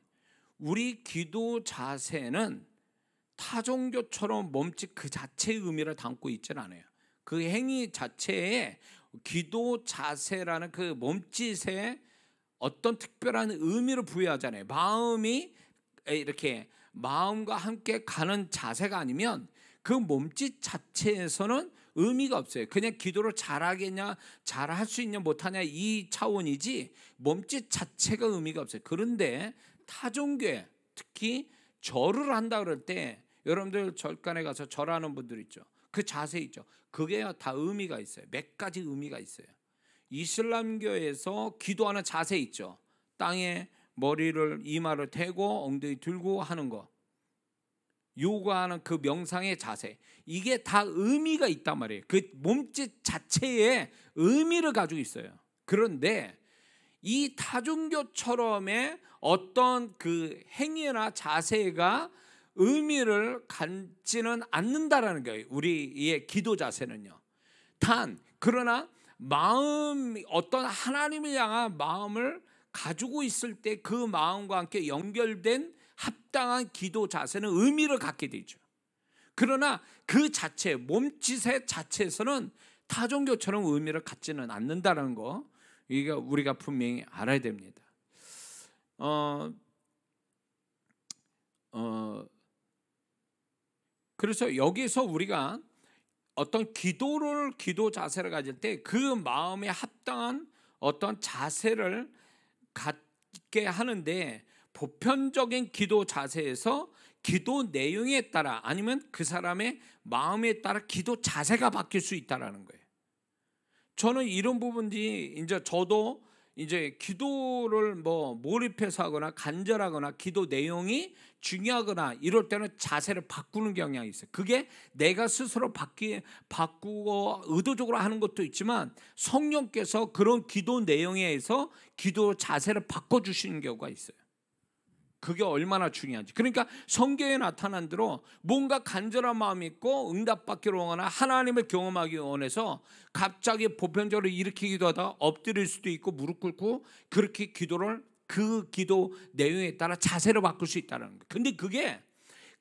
우리 기도 자세는 타종교처럼 몸짓 그 자체의 의미를 담고 있지는 않아요. 그 행위 자체에 기도 자세라는 그 몸짓에 어떤 특별한 의미를 부여하잖아요. 마음이 이렇게 마음과 함께 가는 자세가 아니면 그 몸짓 자체에서는 의미가 없어요. 그냥 기도를 잘하겠냐, 잘할 수 있냐 못하냐 이 차원이지 몸짓 자체가 의미가 없어요. 그런데 타종교에 특히 절을 한다 그럴 때, 여러분들 절간에 가서 절하는 분들 있죠. 그 자세 있죠. 그게 다 의미가 있어요. 몇 가지 의미가 있어요. 이슬람교에서 기도하는 자세 있죠. 땅에 머리를 이마를 대고 엉덩이 들고 하는 거, 요가하는 그 명상의 자세, 이게 다 의미가 있단 말이에요. 그 몸짓 자체에 의미를 가지고 있어요. 그런데 이 타종교처럼의 어떤 그 행위나 자세가 의미를 갖지는 않는다라는 거예요. 우리의 기도 자세는요. 그러나 마음, 어떤 하나님을 향한 마음을 가지고 있을 때 그 마음과 함께 연결된 합당한 기도 자세는 의미를 갖게 되죠. 그러나 그 자체, 몸짓의 자체에서는 타종교처럼 의미를 갖지는 않는다는 거, 이게 우리가 분명히 알아야 됩니다. 그래서 여기서 우리가 어떤 기도 자세를 가질 때 그 마음에 합당한 어떤 자세를 갖게 하는데, 보편적인 기도 자세에서 기도 내용에 따라 아니면 그 사람의 마음에 따라 기도 자세가 바뀔 수 있다라는 거예요. 저는 이런 부분들이 이제 저도 이제 기도를 몰입해서 하거나 간절하거나 기도 내용이 중요하거나 이럴 때는 자세를 바꾸는 경향이 있어요. 그게 내가 스스로 바꾸고 의도적으로 하는 것도 있지만, 성령께서 그런 기도 내용에 의해서 기도 자세를 바꿔주시는 경우가 있어요. 그게 얼마나 중요한지. 그러니까 성경에 나타난 대로 뭔가 간절한 마음이 있고 응답받기로 원하거나 하나님을 경험하기 원해서 갑자기 보편적으로 일으키기도 하다가 엎드릴 수도 있고 무릎 꿇고, 그렇게 기도를 그 기도 내용에 따라 자세를 바꿀 수 있다는 거예요. 근데 그게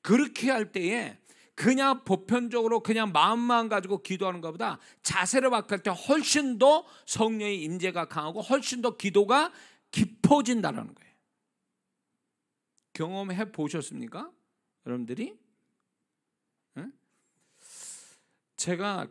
그렇게 할 때에 그냥 보편적으로 그냥 마음만 가지고 기도하는 것보다 자세를 바꿀 때 훨씬 더 성령의 임재가 강하고 훨씬 더 기도가 깊어진다는 거예요. 경험해 보셨습니까? 여러분들이? 제가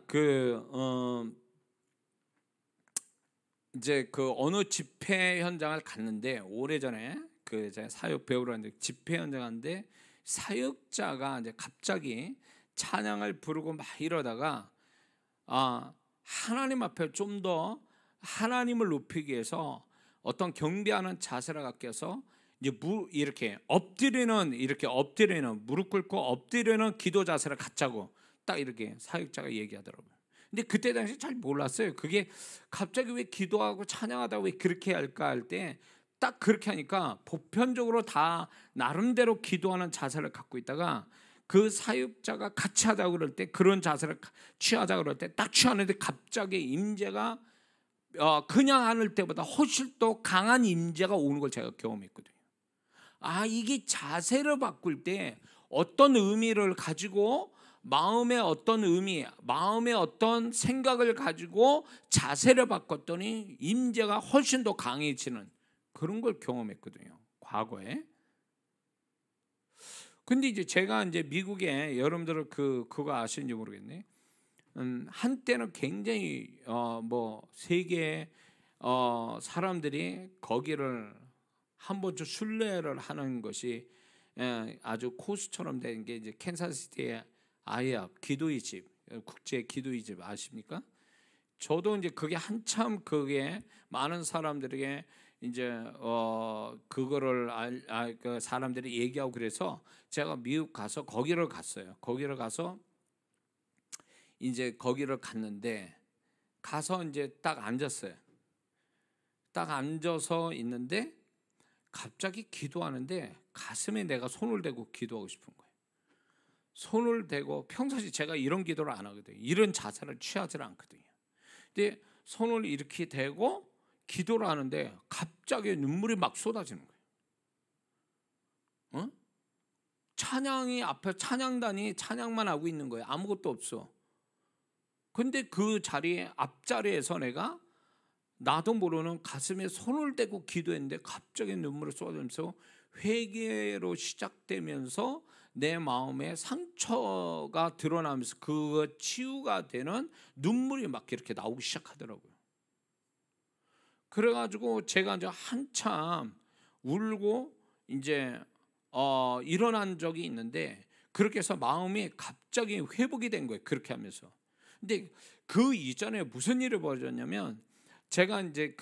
이제 어느 집회 현장을 갔는데, 오래전에 제가 사역 배우러 갔는데 집회 현장 갔는데, 사역자가 이제 갑자기 찬양을 부르고 막 이러다가 하나님 앞에 좀 더 하나님을 높이기 위해서 어떤 경배하는 자세를 갖게 해서 이제 이렇게 엎드리는 무릎 꿇고 엎드리는 기도 자세를 갖자고 딱 이렇게 사역자가 얘기하더라고요. 근데 그때 당시 잘 몰랐어요. 그게 갑자기 왜 기도하고 찬양하다 왜 그렇게 할까 할 때 딱 그렇게 하니까 보편적으로 다 나름대로 기도하는 자세를 갖고 있다가 그 사역자가 같이 하자고 그럴 때, 그런 자세를 취하자고 그럴 때 딱 취하는데 갑자기 임재가 그냥 하늘 때보다 훨씬 더 강한 임재가 오는 걸 제가 경험했거든요. 이게 자세를 바꿀 때 어떤 의미를 가지고, 마음의 어떤 의미, 마음의 어떤 생각을 가지고 자세를 바꿨더니 임재가 훨씬 더 강해지는 그런 걸 경험했거든요, 과거에. 근데 이제 제가 이제 미국에, 여러분들 그거 아시는지 모르겠네. 한때는 굉장히 세계 사람들이 거기를 한 번쯤 순례를 하는 것이 아주 코스처럼 된 게 이제 캔사스시티의 아이압 기도의 집, 국제 기도의 집 아십니까? 저도 이제 그게 한참 그게 많은 사람들에게 이제 그거를 그 사람들이 얘기하고, 그래서 제가 미국 가서 거기를 갔어요. 거기를 가서 이제 거기를 갔는데, 가서 이제 딱 앉았어요. 딱 앉아서 있는데 갑자기 기도하는데 가슴에 내가 손을 대고 기도하고 싶은 거예요. 손을 대고, 평상시 제가 이런 기도를 안 하거든요. 이런 자세를 취하지 않거든요. 근데 손을 이렇게 대고 기도를 하는데 갑자기 눈물이 막 쏟아지는 거예요. 찬양이 앞에 찬양단이 찬양만 하고 있는 거예요. 아무것도 없어. 근데 그 자리에, 앞자리에서 내가 나도 모르는 가슴에 손을 대고 기도했는데 갑자기 눈물을 쏟아지면서 회개로 시작되면서 내 마음에 상처가 드러나면서 그거 치유가 되는 눈물이 막 이렇게 나오기 시작하더라고요. 그래가지고 제가 이제 한참 울고 이제 일어난 적이 있는데, 그렇게 해서 마음이 갑자기 회복이 된 거예요, 그렇게 하면서. 근데 그 이전에 무슨 일이 벌어졌냐면, 제가 이제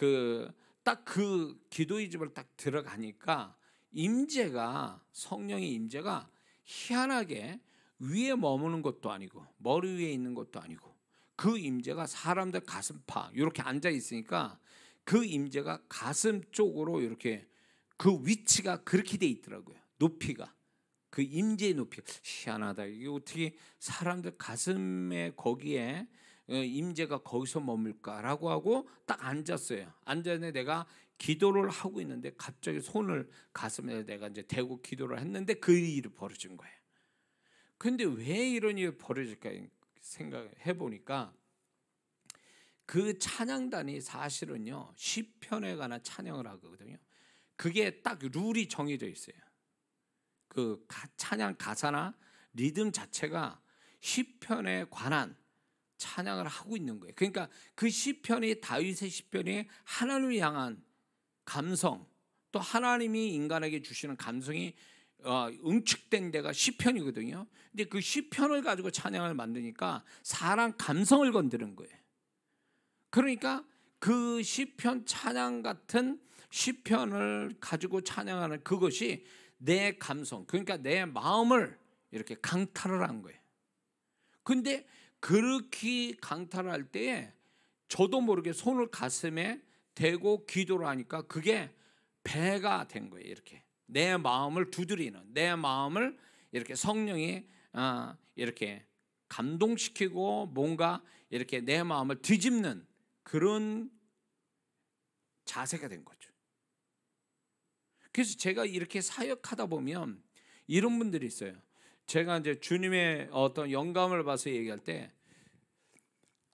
딱 그 기도의 집을 딱 들어가니까 임재가, 성령의 임재가 희한하게 위에 머무는 것도 아니고 머리 위에 있는 것도 아니고, 그 임재가 사람들 가슴파 이렇게 앉아 있으니까 그 임재가 가슴 쪽으로 이렇게, 그 위치가 그렇게 돼 있더라고요. 높이가, 그 임재의 높이. 희한하다, 이게 어떻게 사람들 가슴에 거기에 임재가 거기서 머물까라고 하고 딱 앉았어요. 앉았는데 내가 기도를 하고 있는데 갑자기 손을 가슴에 내가 이제 대고 기도를 했는데 그 일이 벌어진 거예요. 근데 왜 이런 일이 벌어질까 생각해 보니까, 그 찬양단이 사실은요 시편에 관한 찬양을 하거든요. 그게 딱 룰이 정해져 있어요. 그 찬양 가사나 리듬 자체가 시편에 관한 찬양을 하고 있는 거예요. 그러니까 그 시편이, 다윗의 시편이 하나님을 향한 감성, 또 하나님이 인간에게 주시는 감성이 응축된 데가 시편이거든요. 근데 그 시편을 가지고 찬양을 만드니까 사람 감성을 건드는 거예요. 그러니까 그 시편 찬양 같은 시편을 가지고 찬양하는 그것이 내 감성, 그러니까 내 마음을 이렇게 강탈을 한 거예요. 근데 그렇게 강탈할 때에 저도 모르게 손을 가슴에 대고 기도를 하니까 그게 배가 된 거예요. 이렇게 내 마음을 두드리는, 내 마음을 이렇게 성령이 이렇게 감동시키고 뭔가 이렇게 내 마음을 뒤집는 그런 자세가 된 거죠. 그래서 제가 이렇게 사역하다 보면 이런 분들이 있어요. 제가 이제 주님의 어떤 영감을 봐서 얘기할 때,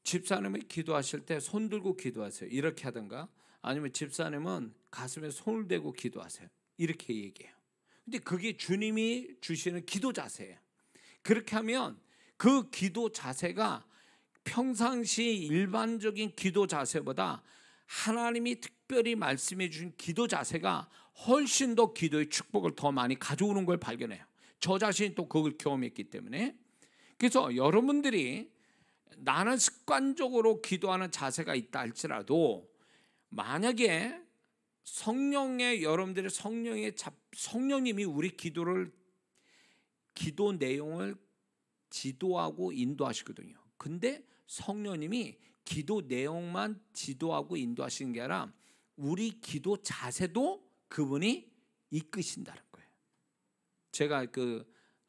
집사님이 기도하실 때 손 들고 기도하세요, 이렇게 하든가, 아니면 집사님은 가슴에 손을 대고 기도하세요, 이렇게 얘기해요. 근데 그게 주님이 주시는 기도 자세예요. 그렇게 하면 그 기도 자세가 평상시 일반적인 기도 자세보다 하나님이 특별히 말씀해 주신 기도 자세가 훨씬 더 기도의 축복을 더 많이 가져오는 걸 발견해요. 저 자신이 또 그걸 경험했기 때문에. 그래서 여러분들이 나는 습관적으로 기도하는 자세가 있다 할지라도, 만약에 성령의, 여러분들의 성령님이 우리 기도 내용을 지도하고 인도하시거든요. 근데 성령님이 기도 내용만 지도하고 인도하시는 게 아니라 우리 기도 자세도 그분이 이끄신다는 거예요. 제가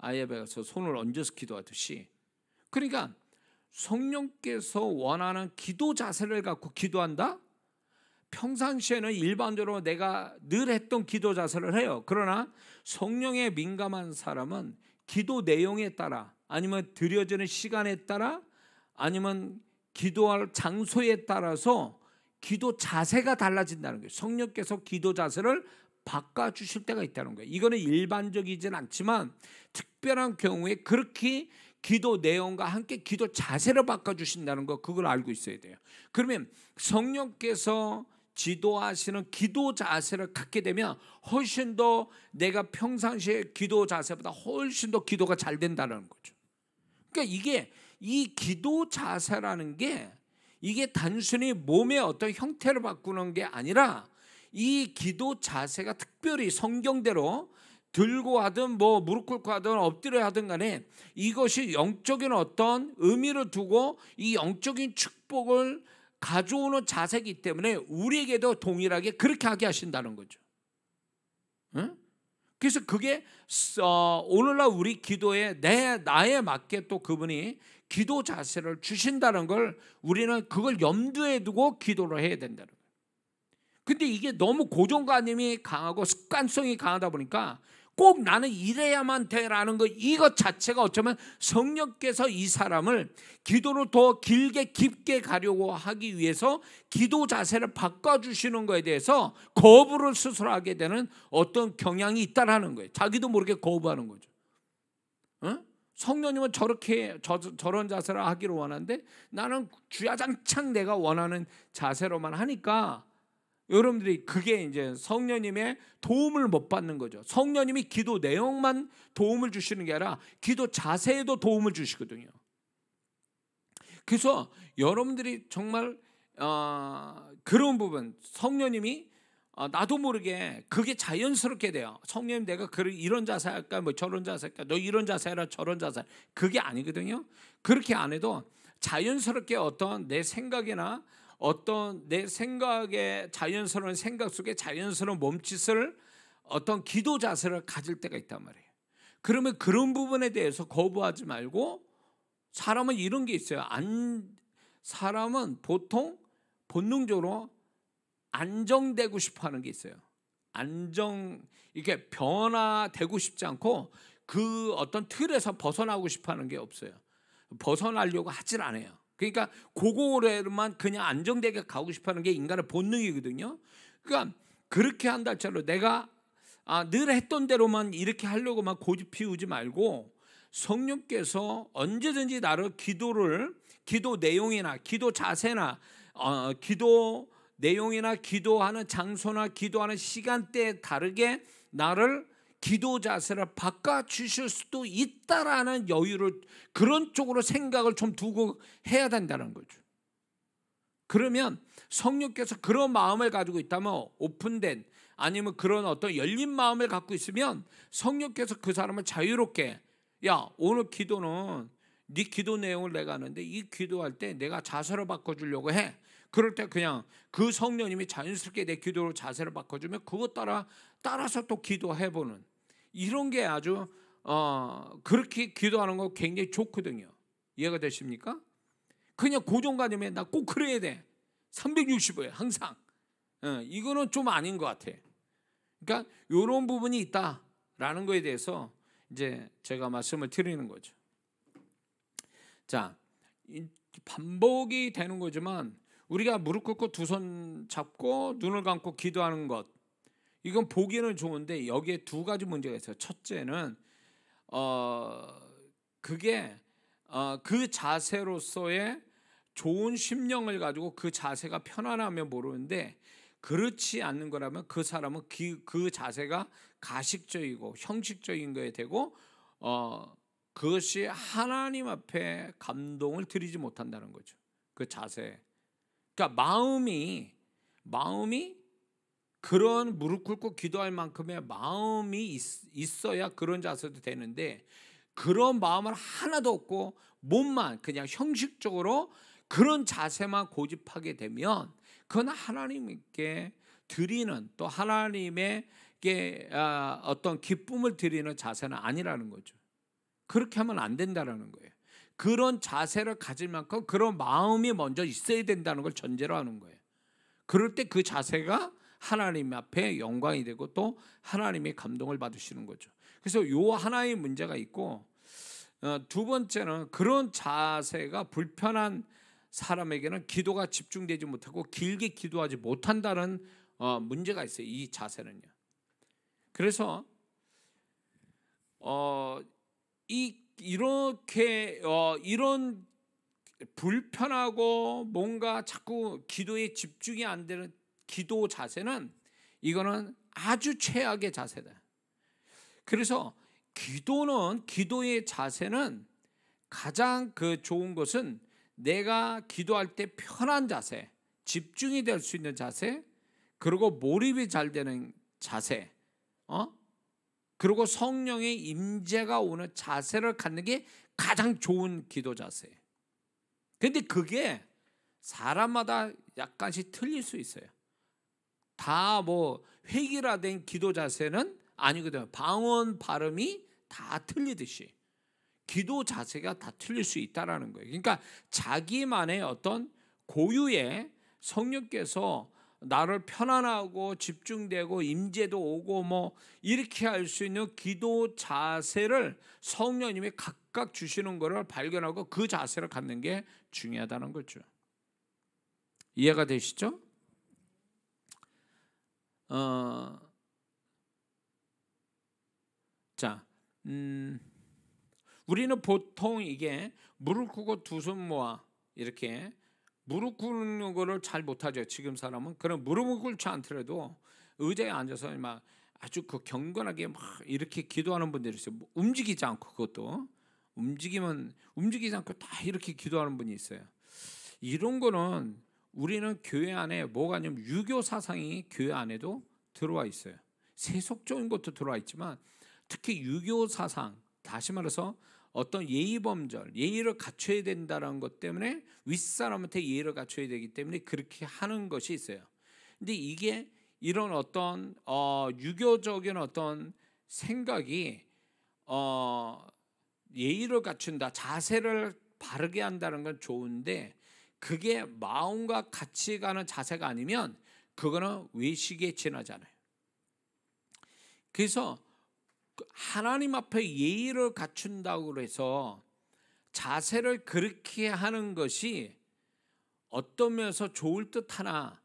아예배가서 손을 얹어서 기도하듯이. 그러니까 성령께서 원하는 기도 자세를 갖고 기도한다? 평상시에는 일반적으로 내가 늘 했던 기도 자세를 해요. 그러나 성령에 민감한 사람은 기도 내용에 따라, 아니면 드려지는 시간에 따라, 아니면 기도할 장소에 따라서 기도 자세가 달라진다는 거예요. 성령께서 기도 자세를 바꿔주실 때가 있다는 거예요. 이거는 일반적이진 않지만 특별한 경우에 그렇게 기도 내용과 함께 기도 자세를 바꿔주신다는 거, 그걸 알고 있어야 돼요. 그러면 성령께서 지도하시는 기도 자세를 갖게 되면 훨씬 더 내가 평상시에 기도 자세보다 훨씬 더 기도가 잘 된다는 거죠. 그러니까 이게 이 기도 자세라는 게 이게 단순히 몸의 어떤 형태를 바꾸는 게 아니라 이 기도 자세가 특별히 성경대로 들고 하든 뭐 무릎 꿇고 하든 엎드려 하든 간에 이것이 영적인 어떤 의미를 두고 이 영적인 축복을 가져오는 자세이기 때문에 우리에게도 동일하게 그렇게 하게 하신다는 거죠. 응? 그래서 그게 오늘날 우리 기도에 나에 맞게 또 그분이 기도 자세를 주신다는 걸 우리는 그걸 염두에 두고 기도를 해야 된다는 거예요. 근데 이게 너무 고정관념이 강하고 습관성이 강하다 보니까 꼭 나는 이래야만 돼라는 거, 이것 자체가 어쩌면 성령께서 이 사람을 기도를 더 길게 깊게 가려고 하기 위해서 기도 자세를 바꿔주시는 거에 대해서 거부를 스스로 하게 되는 어떤 경향이 있다라는 거예요. 자기도 모르게 거부하는 거죠. 어? 성령님은 저런 자세를 하기를 원하는데 나는 주야장창 내가 원하는 자세로만 하니까 여러분들이 그게 이제 성령님의 도움을 못 받는 거죠. 성령님이 기도 내용만 도움을 주시는 게 아니라 기도 자세에도 도움을 주시거든요. 그래서 여러분들이 정말 그런 부분 성령님이 나도 모르게 그게 자연스럽게 돼요. 성령님 내가 이런 자세 할까 뭐 저런 자세 할까 너 이런 자세 해라 저런 자세, 그게 아니거든요. 그렇게 안 해도 자연스럽게 어떤 내 생각이나 어떤 내 생각의 자연스러운 생각 속에 자연스러운 몸짓을 어떤 기도 자세를 가질 때가 있단 말이에요. 그러면 그런 부분에 대해서 거부하지 말고, 사람은 이런 게 있어요. 사람은 보통 본능적으로 안정되고 싶어 하는 게 있어요. 이렇게 변화되고 싶지 않고 그 어떤 틀에서 벗어나고 싶어 하는 게 없어요. 벗어나려고 하질 않아요. 그러니까 그거로만 그냥 안정되게 가고 싶어하는 게 인간의 본능이거든요. 그러니까 그렇게 한다 할지라도 내가 늘 했던 대로만 이렇게 하려고만 고집 피우지 말고 성령께서 언제든지 나를 기도 내용이나 기도 자세나 기도 내용이나 기도하는 장소나 기도하는 시간대에 다르게 나를 기도 자세를 바꿔주실 수도 있다라는 여유를, 그런 쪽으로 생각을 좀 두고 해야 된다는 거죠. 그러면 성령께서 그런 마음을 가지고 있다면, 오픈된 아니면 그런 어떤 열린 마음을 갖고 있으면 성령께서 그 사람을 자유롭게, 야 오늘 기도는 네 기도 내용을 내가 하는데 이 기도할 때 내가 자세를 바꿔주려고 해. 그럴 때 그냥 그 성령님이 자연스럽게 내 기도로 자세를 바꿔주면 그것 따라서 또 기도해보는, 이런 게 아주 그렇게 기도하는 거 굉장히 좋거든요. 이해가 되십니까? 그냥 고정관념에 나 꼭 그래야 돼 365일 항상, 이거는 좀 아닌 것 같아. 그러니까 이런 부분이 있다라는 거에 대해서 이제 제가 말씀을 드리는 거죠. 자, 반복이 되는 거지만 우리가 무릎 꿇고 두 손 잡고 눈을 감고 기도하는 것, 이건 보기는 좋은데 여기에 두 가지 문제가 있어요. 첫째는 그게 그 자세로서의 좋은 심령을 가지고 그 자세가 편안하면 모르는데, 그렇지 않는 거라면 그 사람은 그 자세가 가식적이고 형식적인 거에 되고 그것이 하나님 앞에 감동을 드리지 못한다는 거죠. 그 자세. 그러니까 마음이 그런 무릎 꿇고 기도할 만큼의 마음이 있어야 그런 자세도 되는데, 그런 마음을 하나도 없고 몸만 그냥 형식적으로 그런 자세만 고집하게 되면 그건 하나님께 드리는, 또 하나님에게 어떤 기쁨을 드리는 자세는 아니라는 거죠. 그렇게 하면 안 된다라는 거예요. 그런 자세를 가질 만큼 그런 마음이 먼저 있어야 된다는 걸 전제로 하는 거예요. 그럴 때 그 자세가 하나님 앞에 영광이 되고 또 하나님의 감동을 받으시는 거죠. 그래서 요 하나의 문제가 있고, 두 번째는 그런 자세가 불편한 사람에게는 기도가 집중되지 못하고 길게 기도하지 못한다는 문제가 있어요. 이 자세는요. 그래서 이런 불편하고 뭔가 자꾸 기도에 집중이 안 되는 기도 자세는, 이거는 아주 최악의 자세다. 그래서 기도의 자세는 가장 좋은 것은 내가 기도할 때 편한 자세, 집중이 될 수 있는 자세, 그리고 몰입이 잘 되는 자세, 그리고 성령의 임재가 오는 자세를 갖는 게 가장 좋은 기도 자세예요. 근데 그게 사람마다 약간씩 틀릴 수 있어요. 다 획일화된 기도 자세는 아니거든요. 방언 발음이 다 틀리듯이 기도 자세가 다 틀릴 수 있다라는 거예요. 그러니까 자기만의 어떤 고유의 성령께서 나를 편안하고 집중되고 임재도 오고 이렇게 할 수 있는 기도 자세를 성령님이 각각 주시는 것을 발견하고 그 자세를 갖는 게 중요하다는 거죠. 이해가 되시죠? 자, 우리는 보통 이게 무릎 꿇고 두 손 모아 이렇게 무릎 꿇는 거를 잘 못하죠. 지금 사람은. 그럼 무릎을 꿇지 않더라도 의자에 앉아서 막 아주 경건하게 막 이렇게 기도하는 분들이 있어요. 움직이지 않고, 그것도 움직이지 않고 다 이렇게 기도하는 분이 있어요. 이런 거는 우리는 교회 안에 뭐가 아니면 유교 사상이 교회 안에도 들어와 있어요. 세속적인 것도 들어와 있지만 특히 유교 사상, 다시 말해서 어떤 예의범절, 예의를 갖춰야 된다는 것 때문에 윗사람한테 예의를 갖춰야 되기 때문에 그렇게 하는 것이 있어요. 근데 이게 이런 어떤 유교적인 어떤 생각이 예의를 갖춘다, 자세를 바르게 한다는 건 좋은데 그게 마음과 같이 가는 자세가 아니면 그거는 외식에 지나잖아요. 그래서 하나님 앞에 예의를 갖춘다고 해서 자세를 그렇게 하는 것이 어떤 면에서 좋을 듯하나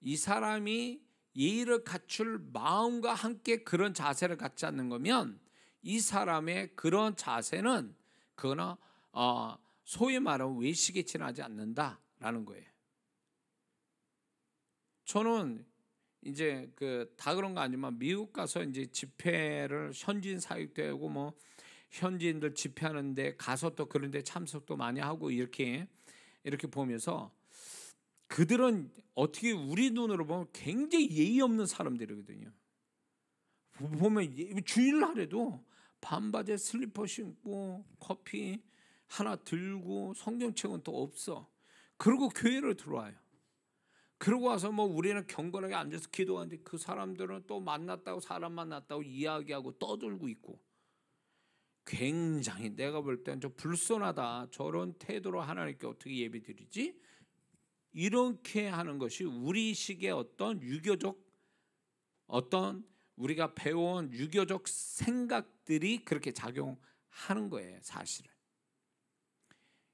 이 사람이 예의를 갖출 마음과 함께 그런 자세를 갖지 않는 거면 이 사람의 그런 자세는 그거는 소위 말하면 외식에 지나지 않는다라는 거예요. 저는 이제 다 그런 거 아니지만 미국 가서 이제 집회를 현지인 사역되고 현지인들 집회하는데 가서 또 그런데 참석도 많이 하고 이렇게 보면서 그들은 어떻게 우리 눈으로 보면 굉장히 예의 없는 사람들이거든요. 보면 주일날에도 반바지에 슬리퍼 신고 커피 하나 들고 성경책은 또 없어. 그리고 교회를 들어와요. 그러고 와서 우리는 경건하게 앉아서 기도하는데 그 사람들은 또 사람 만났다고 이야기하고 떠들고 있고, 굉장히 내가 볼 때는 좀 불손하다. 저런 태도로 하나님께 어떻게 예배드리지? 이렇게 하는 것이 우리식의 어떤 유교적 어떤 우리가 배워온 유교적 생각들이 그렇게 작용하는 거예요. 사실은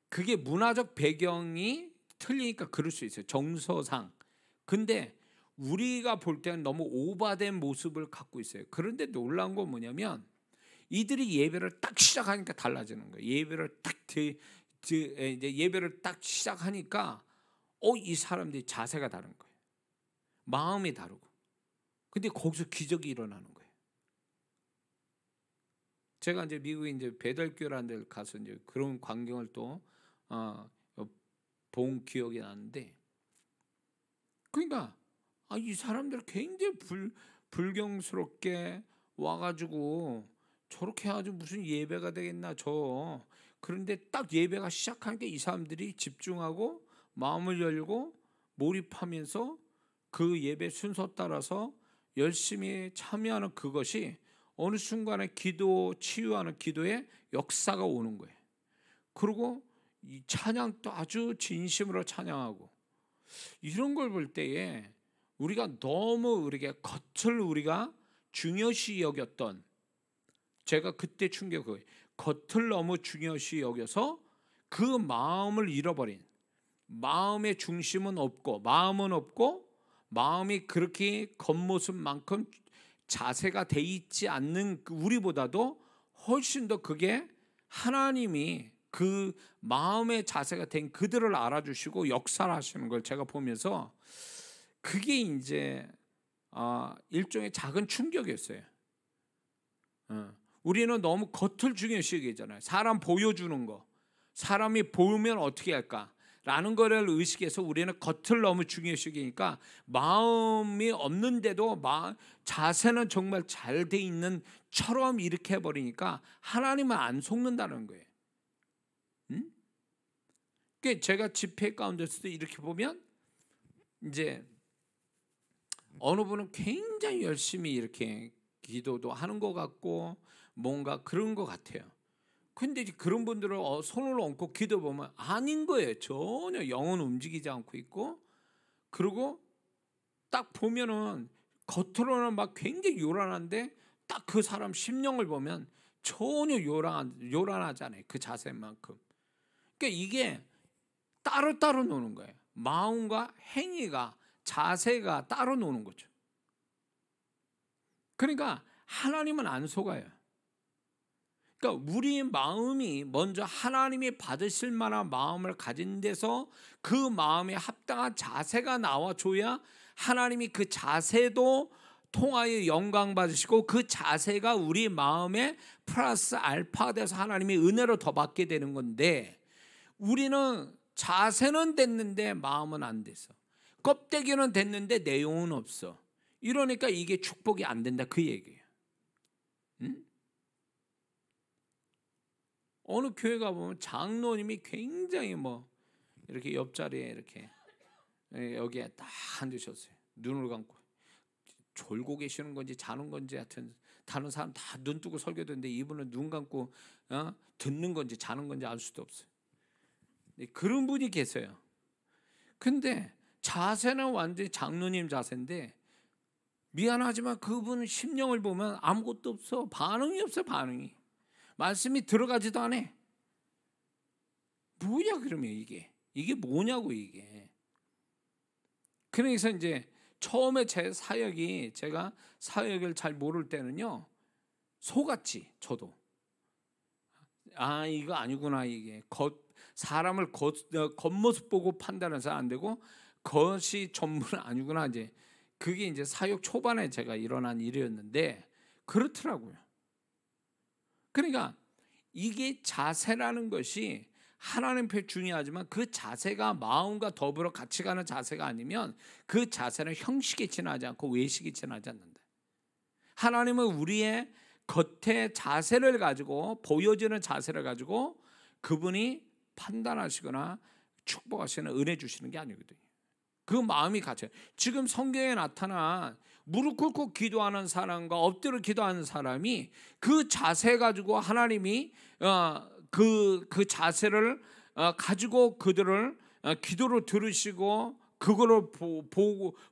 그게 문화적 배경이 틀리니까 그럴 수 있어요. 정서상. 근데 우리가 볼 때는 너무 오바된 모습을 갖고 있어요. 그런데 놀라운 건 뭐냐면 이들이 예배를 딱 시작하니까 달라지는 거예요. 예배를 딱 시작하니까 이 사람들이 자세가 다른 거예요. 마음이 다르고. 근데 거기서 기적이 일어나는 거예요. 제가 이제 미국에 이제 베델교라는 데를 가서 이제 그런 광경을 또 본 기억이 나는데, 그러니까 이 사람들 굉장히 불경스럽게 와가지고 저렇게 아주 무슨 예배가 되겠나 그런데 딱 예배가 시작하니까 이 사람들이 집중하고 마음을 열고 몰입하면서 그 예배 순서 따라서 열심히 참여하는 그것이 어느 순간에 기도 치유하는 기도의 역사가 오는 거예요. 그리고 이 찬양도 아주 진심으로 찬양하고, 이런 걸 볼 때에 우리가 너무 우리가 겉을 우리가 중요시 여겼던, 제가 그때 충격을, 겉을 너무 중요시 여겨서 그 마음을 잃어버린, 마음의 중심은 없고 마음은 없고 마음이 그렇게 겉모습만큼 자세가 돼 있지 않는 우리보다도 훨씬 더 그게 하나님이 그 마음의 자세가 된 그들을 알아주시고 역사를 하시는 걸 제가 보면서, 그게 이제 일종의 작은 충격이었어요. 우리는 너무 겉을 중요시 여기잖아요. 사람 보여주는 거, 사람이 보면 어떻게 할까 라는 거를 의식해서 우리는 겉을 너무 중요시 여기니까 마음이 없는데도 자세는 정말 잘 돼 있는 처럼 이렇게 해버리니까 하나님은 안 속는다는 거예요. 그러니까 제가 집회 가운데서도 이렇게 보면 이제 어느 분은 굉장히 열심히 이렇게 기도도 하는 것 같고 뭔가 그런 것 같아요. 근데 이제 그런 분들은 손을 얹고 기도 보면 아닌 거예요. 전혀 영은 움직이지 않고 있고, 그리고 딱 보면은 겉으로는 막 굉장히 요란한데 딱 그 사람 심령을 보면 전혀 요란하지 않아요. 그 자세만큼. 그러니까 이게 따로따로 노는 거예요. 마음과 행위가, 자세가 따로 노는 거죠. 그러니까 하나님은 안 속아요. 그러니까 우리 마음이 먼저 하나님이 받으실 만한 마음을 가진 데서 그 마음에 합당한 자세가 나와줘야 하나님이 그 자세도 통하여 영광 받으시고, 그 자세가 우리 마음에 플러스 알파가 돼서 하나님이 은혜로 더 받게 되는 건데, 우리는 자세는 됐는데 마음은 안 돼서, 껍데기는 됐는데 내용은 없어. 이러니까 이게 축복이 안 된다 그 얘기예요. 어느 교회 가보면 장로님이 굉장히 이렇게 옆자리에 이렇게 여기에 딱 앉으셨어요. 눈을 감고 졸고 계시는 건지 자는 건지, 하여튼 다른 사람 다 눈 뜨고 설교되는데 이분은 눈 감고 듣는 건지 자는 건지 알 수도 없어요. 그런 분이 계세요. 근데 자세는 완전히 장로님 자세인데, 미안하지만 그분 심령을 보면 아무것도 없어. 반응이 없어. 반응이. 말씀이 들어가지도 않아. 뭐야 그러면 이게 뭐냐고 이게. 그래서 이제 처음에 제 사역이, 제가 사역을 잘 모를 때는요 속았지. 저도 이거 아니구나. 이게 사람을 겉모습 보고 판단해서 안 되고 겉이 전부는 아니구나. 이제 그게 이제 사역 초반에 제가 일어난 일이었는데 그렇더라고요. 그러니까 이게 자세라는 것이 하나님 앞에 중요하지만 그 자세가 마음과 더불어 같이 가는 자세가 아니면 그 자세는 형식에 지나지 않고 외식에 지나지 않는다. 하나님은 우리의 겉의 자세를 가지고, 보여지는 자세를 가지고 그분이 판단하시거나 축복하시는, 은혜 주시는 게 아니거든요. 그 마음이 같아요. 지금 성경에 나타난 무릎 꿇고 기도하는 사람과 엎드려 기도하는 사람이 그 자세 가지고 하나님이 그 자세를 가지고 그들을 기도로 들으시고 그거를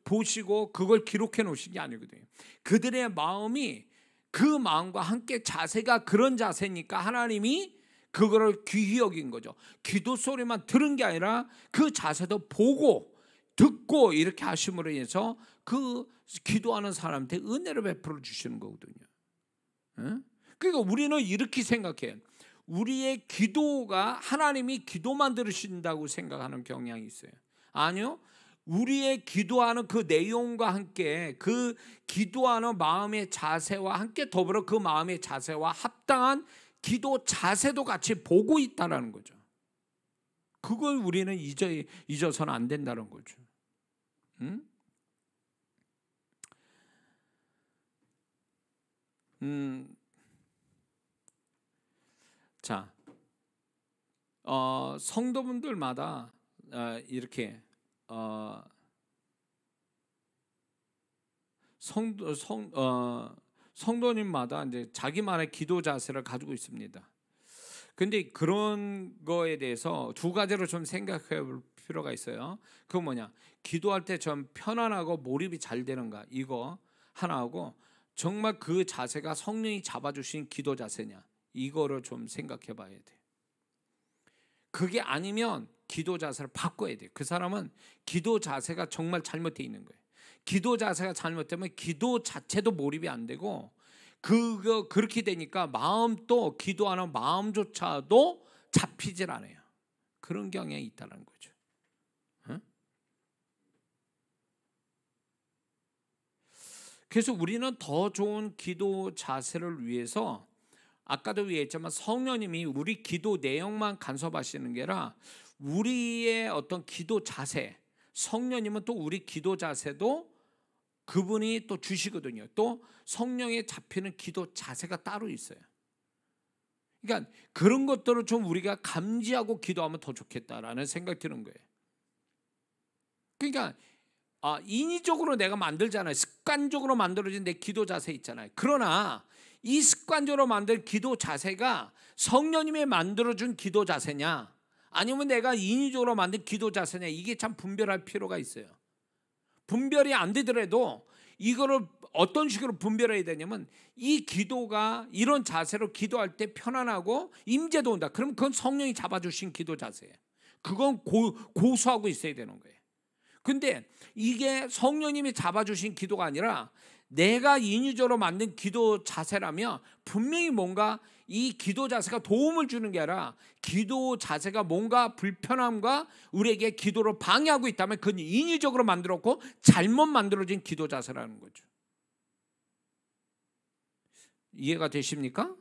보시고 그걸 기록해 놓으신 게 아니거든요. 그들의 마음이 그 마음과 함께 자세가 그런 자세니까 하나님이 그거를 귀히 여긴 거죠. 기도 소리만 들은 게 아니라 그 자세도 보고 듣고 이렇게 하심으로 인해서 그 기도하는 사람한테 은혜를 베풀어 주시는 거거든요. 그러니까 우리는 이렇게 생각해요. 우리의 기도가 하나님이 기도만 들으신다고 생각하는 경향이 있어요. 아니요. 우리의 기도하는 그 내용과 함께 그 기도하는 마음의 자세와 함께 더불어 그 마음의 자세와 합당한 기도 자세도 같이 보고 있다는 거죠. 그걸 우리는 잊어서는 안 된다는 거죠. 자, 성도분들마다 이렇게 성도님마다 이제 자기만의 기도 자세를 가지고 있습니다. 근데 그런 거에 대해서 두 가지로 좀 생각해 볼 필요가 있어요. 그건 뭐냐? 기도할 때 좀 편안하고 몰입이 잘 되는가? 이거 하나하고, 정말 그 자세가 성령이 잡아주신 기도 자세냐? 이거를 좀 생각해 봐야 돼. 그게 아니면 기도 자세를 바꿔야 돼. 그 사람은 기도 자세가 정말 잘못되어 있는 거예요. 기도 자세가 잘못되면 기도 자체도 몰입이 안 되고, 그렇게 되니까 마음도, 기도하는 마음조차도 잡히질 않아요. 그런 경향이 있다는 거죠. 그래서 우리는 더 좋은 기도 자세를 위해서, 아까도 얘기했지만 성령님이 우리 기도 내용만 간섭하시는 게 아니라 우리의 어떤 기도 자세, 성령님은 또 우리 기도 자세도 그분이 또 주시거든요. 또 성령에 잡히는 기도 자세가 따로 있어요. 그러니까 그런 것들을 좀 우리가 감지하고 기도하면 더 좋겠다라는 생각이 드는 거예요. 그러니까 인위적으로 내가 만들잖아요. 습관적으로 만들어진 내 기도 자세 있잖아요. 그러나 이 습관적으로 만든 기도 자세가 성령님이 만들어준 기도 자세냐, 아니면 내가 인위적으로 만든 기도 자세냐, 이게 참 분별할 필요가 있어요. 분별이 안 되더라도 이거를 어떤 식으로 분별해야 되냐면, 이 기도가 이런 자세로 기도할 때 편안하고 임재도 온다. 그럼 그건 성령이 잡아주신 기도 자세예요. 그건 고수하고 있어야 되는 거예요. 근데 이게 성령님이 잡아주신 기도가 아니라 내가 인위적으로 만든 기도 자세라면 분명히 뭔가 이 기도 자세가 도움을 주는 게 아니라 기도 자세가 뭔가 불편함과 우리에게 기도를 방해하고 있다면 그건 인위적으로 만들었고 잘못 만들어진 기도 자세라는 거죠. 이해가 되십니까?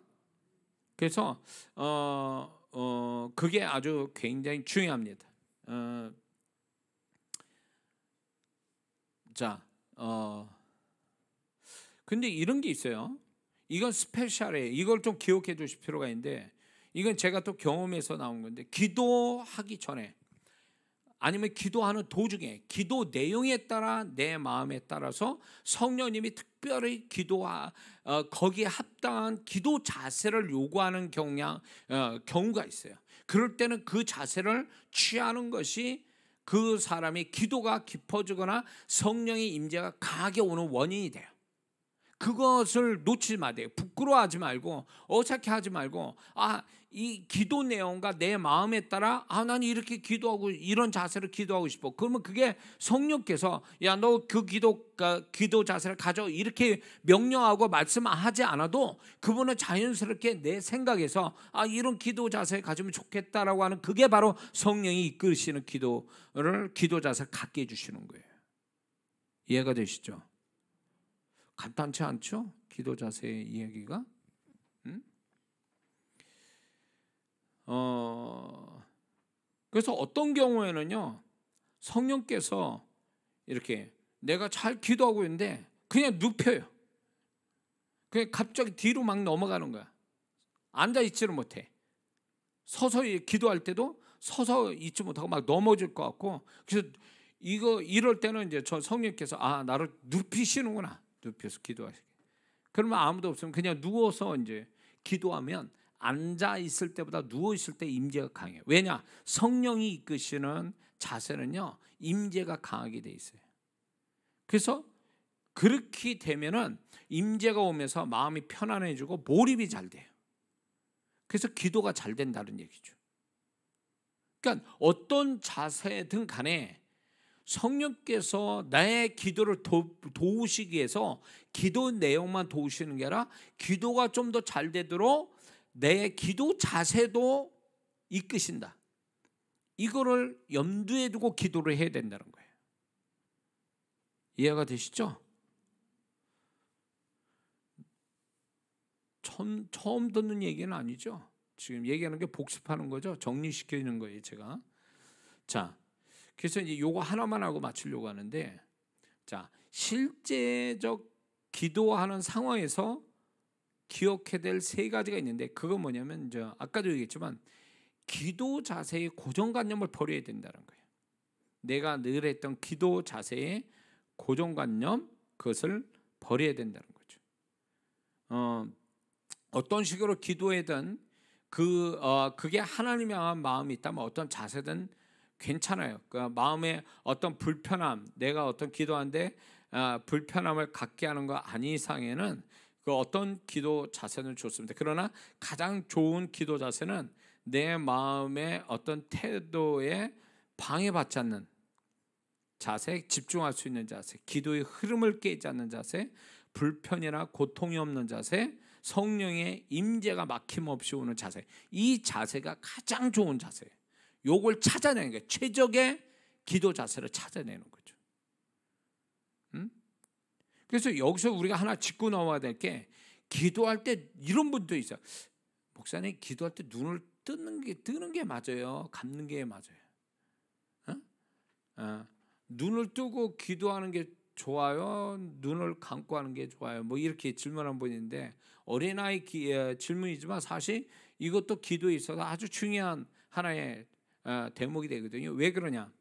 그래서 그게 아주 굉장히 중요합니다. 근데 이런 게 있어요. 이건 스페셜해요. 이걸 좀 기억해 두실 필요가 있는데, 이건 제가 또 경험에서 나온 건데, 기도하기 전에 아니면 기도하는 도중에 기도 내용에 따라 내 마음에 따라서 성령님이 특별히 거기에 합당한 기도 자세를 요구하는 경우가 있어요. 그럴 때는 그 자세를 취하는 것이 그 사람의 기도가 깊어지거나 성령의 임재가 강하게 오는 원인이 돼요. 그것을 놓치지 마세요. 부끄러워하지 말고 어색해 하지 말고, 이 기도 내용과 내 마음에 따라 나는 이렇게 기도하고 이런 자세로 기도하고 싶어. 그러면 그게 성령께서 야, 너 그 기도 자세를 가져, 이렇게 명령하고 말씀하지 않아도 그분은 자연스럽게 내 생각에서 이런 기도 자세 가지면 좋겠다라고 하는, 그게 바로 성령이 이끄시는 기도 자세를 갖게 해주시는 거예요. 이해가 되시죠? 간단치 않죠? 기도 자세의 이야기가. 그래서 어떤 경우에는요, 성령께서 이렇게 내가 잘 기도하고 있는데 그냥 눕혀요. 그냥 갑자기 뒤로 막 넘어가는 거야. 앉아 있지를 못해. 서서 기도할 때도 서서 있지 못하고 막 넘어질 것 같고, 그래서 이럴 때는 이제 저 성령께서 나를 눕히시는구나. 눕혀서 기도하시게. 그러면 아무도 없으면 그냥 누워서 이제 기도하면 앉아 있을 때보다 누워 있을 때 임재가 강해요. 왜냐? 성령이 이끄시는 자세는요, 임재가 강하게 돼 있어요. 그래서 그렇게 되면은 임재가 오면서 마음이 편안해지고 몰입이 잘 돼요. 그래서 기도가 잘 된다는 얘기죠. 그러니까 어떤 자세든 간에 성령께서 나의 기도를 도우시기 위해서 기도 내용만 도우시는 게 아니라 기도가 좀 더 잘 되도록 내 기도 자세도 이끄신다. 이거를 염두에 두고 기도를 해야 된다는 거예요. 이해가 되시죠? 처음 듣는 얘기는 아니죠. 지금 얘기하는 게 복습하는 거죠. 정리시키는 거예요, 제가. 자, 그래서 이제 요거 하나만 하고 마치려고 하는데, 자, 실제적 기도하는 상황에서 기억해야 될 세 가지가 있는데, 그건 뭐냐면 이제 아까도 얘기했지만 기도 자세의 고정관념을 버려야 된다는 거예요. 내가 늘 했던 기도 자세의 고정관념, 그것을 버려야 된다는 거죠. 어, 어떤 식으로 기도하든 그게 하나님을 향한 마음이 있다면 어떤 자세든 괜찮아요. 그 마음에 어떤 불편함, 내가 어떤 기도하는데 불편함을 갖게 하는 거 아닌 이상에는 그 어떤 기도 자세는 좋습니다. 그러나 가장 좋은 기도 자세는 내 마음의 어떤 태도에 방해받지 않는 자세, 집중할 수 있는 자세, 기도의 흐름을 깨지 않는 자세, 불편이나 고통이 없는 자세, 성령의 임재가 막힘없이 오는 자세, 이 자세가 가장 좋은 자세예요. 요걸 찾아내는 게 최적의 기도 자세를 찾아내는 거죠. 그래서 여기서 우리가 하나 짚고 넘어가야 될 게, 기도할 때 이런 분도 있어요. 목사님, 기도할 때 눈을 뜨는 게 맞아요, 감는 게 맞아요? 눈을 뜨고 기도하는 게 좋아요, 눈을 감고 하는 게 좋아요? 뭐 이렇게 질문한 분인데, 어린아이 질문이지만 사실 이것도 기도에 있어서 아주 중요한 하나의 대목이 되거든요. 왜 그러냐?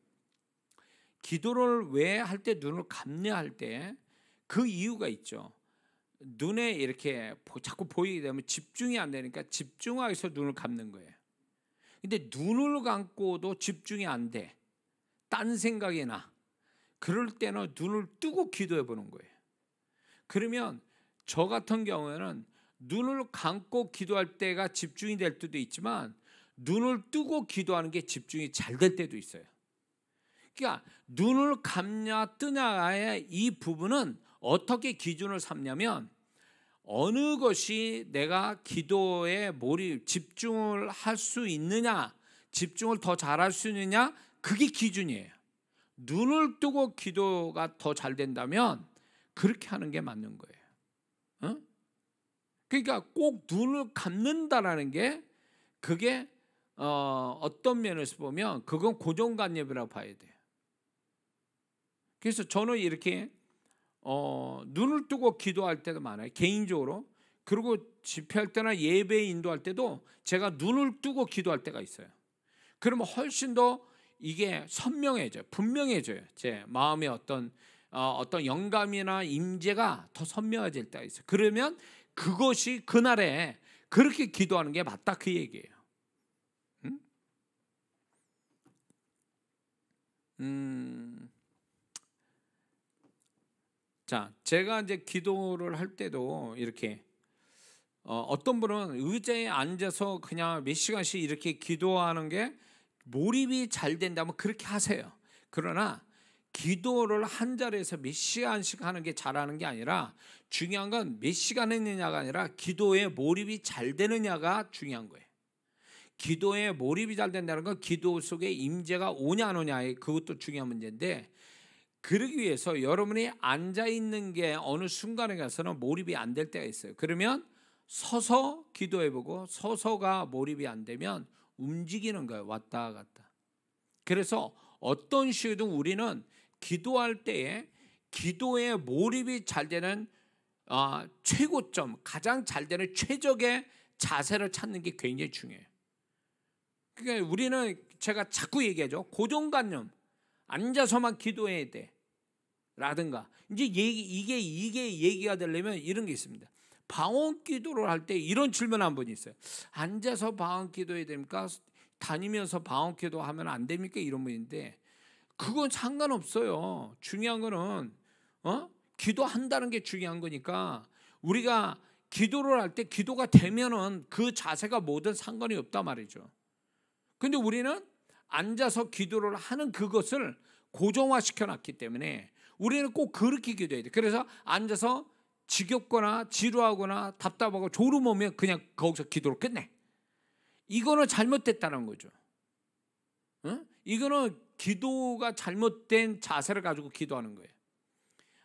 기도를 왜 할 때 눈을 감냐 할 때 그 이유가 있죠. 눈에 이렇게 자꾸 보이게 되면 집중이 안 되니까 집중하기 위해서 눈을 감는 거예요. 근데 눈을 감고도 집중이 안 돼, 딴 생각이 나, 그럴 때는 눈을 뜨고 기도해 보는 거예요. 그러면 저 같은 경우에는 눈을 감고 기도할 때가 집중이 될 때도 있지만 눈을 뜨고 기도하는 게 집중이 잘 될 때도 있어요. 그러니까 눈을 감냐 뜨냐의 이 부분은 어떻게 기준을 삼냐면, 어느 것이 내가 기도에 집중을 할 수 있느냐, 집중을 더 잘할 수 있느냐, 그게 기준이에요. 눈을 뜨고 기도가 더 잘 된다면 그렇게 하는 게 맞는 거예요. 그러니까 꼭 눈을 감는다라는 게 그게 어떤 면에서 보면 그건 고정관념이라고 봐야 돼요. 그래서 저는 이렇게 눈을 뜨고 기도할 때도 많아요, 개인적으로. 그리고 집회할 때나 예배 인도할 때도 제가 눈을 뜨고 기도할 때가 있어요. 그러면 훨씬 더 이게 선명해져요, 분명해져요. 제 마음의 어떤 영감이나 임재가 더 선명해질 때가 있어요. 그러면 그것이 그날에 그렇게 기도하는 게 맞다, 그 얘기예요. 자, 제가 이제 기도를 할 때도 이렇게 어떤 분은 의자에 앉아서 그냥 몇 시간씩 이렇게 기도하는 게 몰입이 잘 된다면 그렇게 하세요. 그러나 기도를 한 자리에서 몇 시간씩 하는 게 잘하는 게 아니라, 중요한 건 몇 시간 했느냐가 아니라 기도에 몰입이 잘 되느냐가 중요한 거예요. 기도에 몰입이 잘 된다는 건 기도 속에 임재가 오냐 안 오냐, 그것도 중요한 문제인데, 그러기 위해서 여러분이 앉아있는 게 어느 순간에 가서는 몰입이 안 될 때가 있어요. 그러면 서서 기도해보고, 서서가 몰입이 안 되면 움직이는 거예요, 왔다 갔다. 그래서 어떤 식으로든 우리는 기도할 때에 기도에 몰입이 잘 되는 최고점, 가장 잘 되는 최적의 자세를 찾는 게 굉장히 중요해요. 그러니까 우리는, 제가 자꾸 얘기하죠, 고정관념, 앉아서만 기도해야 돼 라든가, 이제 이게 얘기가 되려면 이런 게 있습니다. 방언 기도를 할 때 이런 질문 한 번 있어요. 앉아서 방언 기도해야 됩니까? 다니면서 방언 기도하면 안 됩니까? 이런 분인데, 그건 상관없어요. 중요한 거는 기도한다는 게 중요한 거니까, 우리가 기도를 할 때 기도가 되면은 그 자세가 뭐든 상관이 없단 말이죠. 근데 우리는 앉아서 기도를 하는 그것을 고정화시켜 놨기 때문에 우리는 꼭 그렇게 기도해야 돼. 그래서 앉아서 지겹거나 지루하거나 답답하고 졸음 오면 그냥 거기서 기도를 끝내. 이거는 잘못됐다는 거죠. 이거는 기도가 잘못된 자세를 가지고 기도하는 거예요.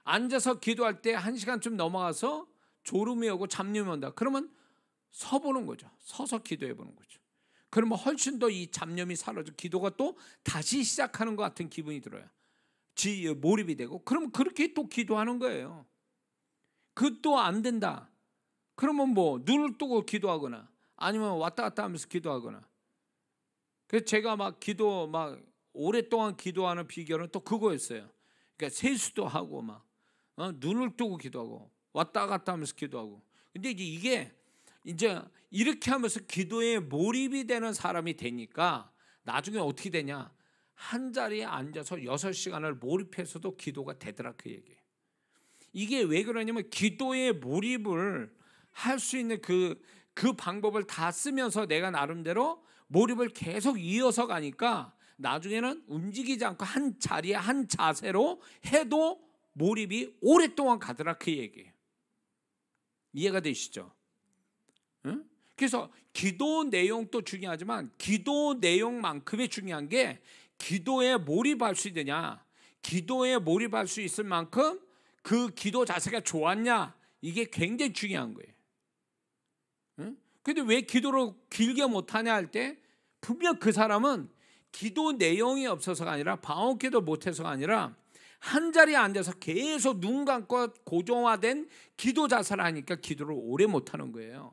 앉아서 기도할 때 1시간쯤 넘어가서 졸음이 오고 잡념이 온다, 그러면 서보는 거죠. 서서 기도해 보는 거죠. 그러면 훨씬 더 이 잡념이 사라져 기도가 또 다시 시작하는 것 같은 기분이 들어요. 몰입이 되고. 그럼 그렇게 또 기도하는 거예요. 그것도 안 된다, 그러면 뭐 눈을 뜨고 기도하거나 아니면 왔다 갔다 하면서 기도하거나. 그래서 제가 막 오랫동안 기도하는 비결은 또 그거였어요. 그러니까 세수도 하고 막 눈을 뜨고 기도하고 왔다 갔다 하면서 기도하고. 근데 이게 이제 이렇게 하면서 기도에 몰입이 되는 사람이 되니까 나중에 어떻게 되냐? 한 자리에 앉아서 6시간을 몰입해서도 기도가 되더라, 그 얘기예요. 이게 왜 그러냐면 기도에 몰입을 할 수 있는 그 방법을 다 쓰면서 내가 나름대로 몰입을 계속 이어서 가니까 나중에는 움직이지 않고 한 자리에 한 자세로 해도 몰입이 오랫동안 가더라, 그 얘기예요. 이해가 되시죠? 응? 그래서 기도 내용도 중요하지만 기도 내용만큼이 중요한 게 기도에 몰입할 수 있느냐, 기도에 몰입할 수 있을 만큼 그 기도 자세가 좋았냐, 이게 굉장히 중요한 거예요. 응? 근데 왜 기도를 길게 못하냐 할 때 분명 그 사람은 기도 내용이 없어서가 아니라 방언기도 못해서가 아니라 한 자리에 앉아서 계속 눈 감고 고정화된 기도 자세를 하니까 기도를 오래 못하는 거예요.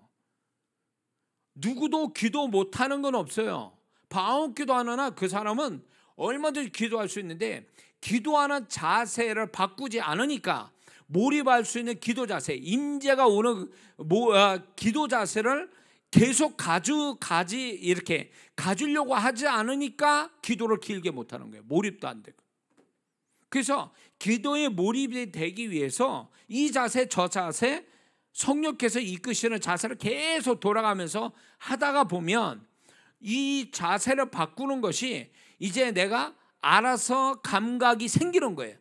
누구도 기도 못하는 건 없어요. 방언기도 하느나 그 사람은 얼마든지 기도할 수 있는데 기도하는 자세를 바꾸지 않으니까 몰입할 수 있는 기도 자세, 임재가 오는 기도 자세를 계속 이렇게 가지려고 하지 않으니까 기도를 길게 못하는 거예요. 몰입도 안 되고. 그래서 기도에 몰입이 되기 위해서 이 자세 저 자세 성령께서 이끄시는 자세를 계속 돌아가면서 하다가 보면 이 자세를 바꾸는 것이 이제 내가 알아서 감각이 생기는 거예요.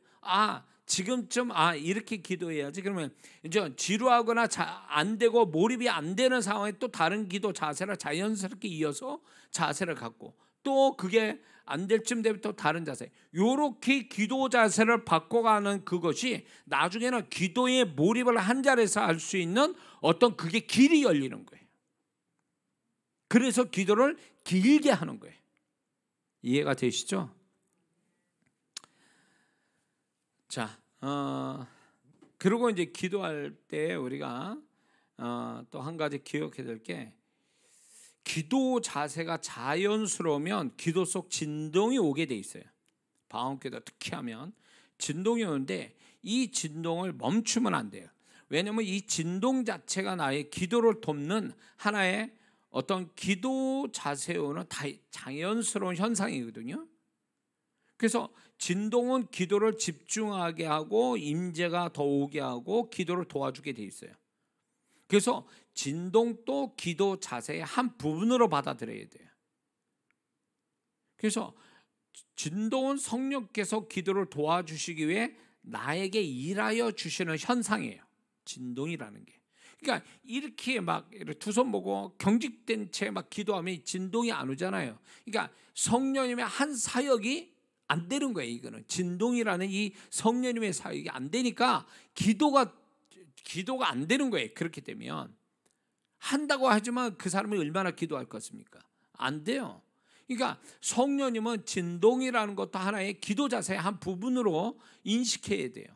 지금쯤 이렇게 기도해야지. 그러면 이제 지루하거나 안 되고 몰입이 안 되는 상황에 또 다른 기도 자세를 자연스럽게 이어서 자세를 갖고 또 그게 안 될 쯤 되면 또 다른 자세, 요렇게 기도 자세를 바꿔가는 그것이 나중에는 기도에 몰입을 한 자리에서 할 수 있는 어떤 그게 길이 열리는 거예요. 그래서 기도를 길게 하는 거예요. 이해가 되시죠? 자, 그리고 이제 기도할 때 우리가 또 한 가지 기억해야 될 게, 기도 자세가 자연스러우면 기도 속 진동이 오게 돼 있어요. 방언기도 특히 하면 진동이 오는데 이 진동을 멈추면 안 돼요. 왜냐하면 이 진동 자체가 나의 기도를 돕는 하나의 어떤 기도 자세에 오는 자연스러운 현상이거든요. 그래서 진동은 기도를 집중하게 하고 임재가 더 오게 하고 기도를 도와주게 돼 있어요. 그래서 진동도 기도 자세의 한 부분으로 받아들여야 돼요. 그래서 진동은 성령께서 기도를 도와주시기 위해 나에게 일하여 주시는 현상이에요. 진동이라는 게. 그러니까 이렇게 막 두 손 모고 경직된 채 막 기도하면 진동이 안 오잖아요. 그러니까 성령님의 한 사역이 안 되는 거예요. 이거는 진동이라는 이 성령님의 사역이 안 되니까 기도가 안 되는 거예요. 그렇게 되면 한다고 하지만 그 사람이 얼마나 기도할 것입니까? 안 돼요. 그러니까 성령님은 진동이라는 것도 하나의 기도 자세의 한 부분으로 인식해야 돼요.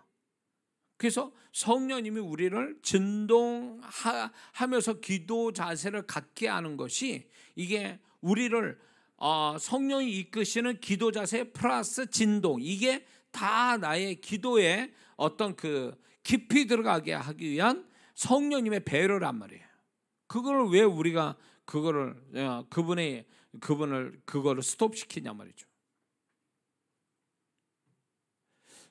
그래서 성령님이 우리를 진동하면서 기도 자세를 갖게 하는 것이, 이게 우리를 성령이 이끄시는 기도 자세 플러스 진동, 이게 다 나의 기도에 어떤 그 깊이 들어가게 하기 위한 성령님의 배려란 말이에요. 그걸 왜 우리가 그거를 스톱시키냐 말이죠.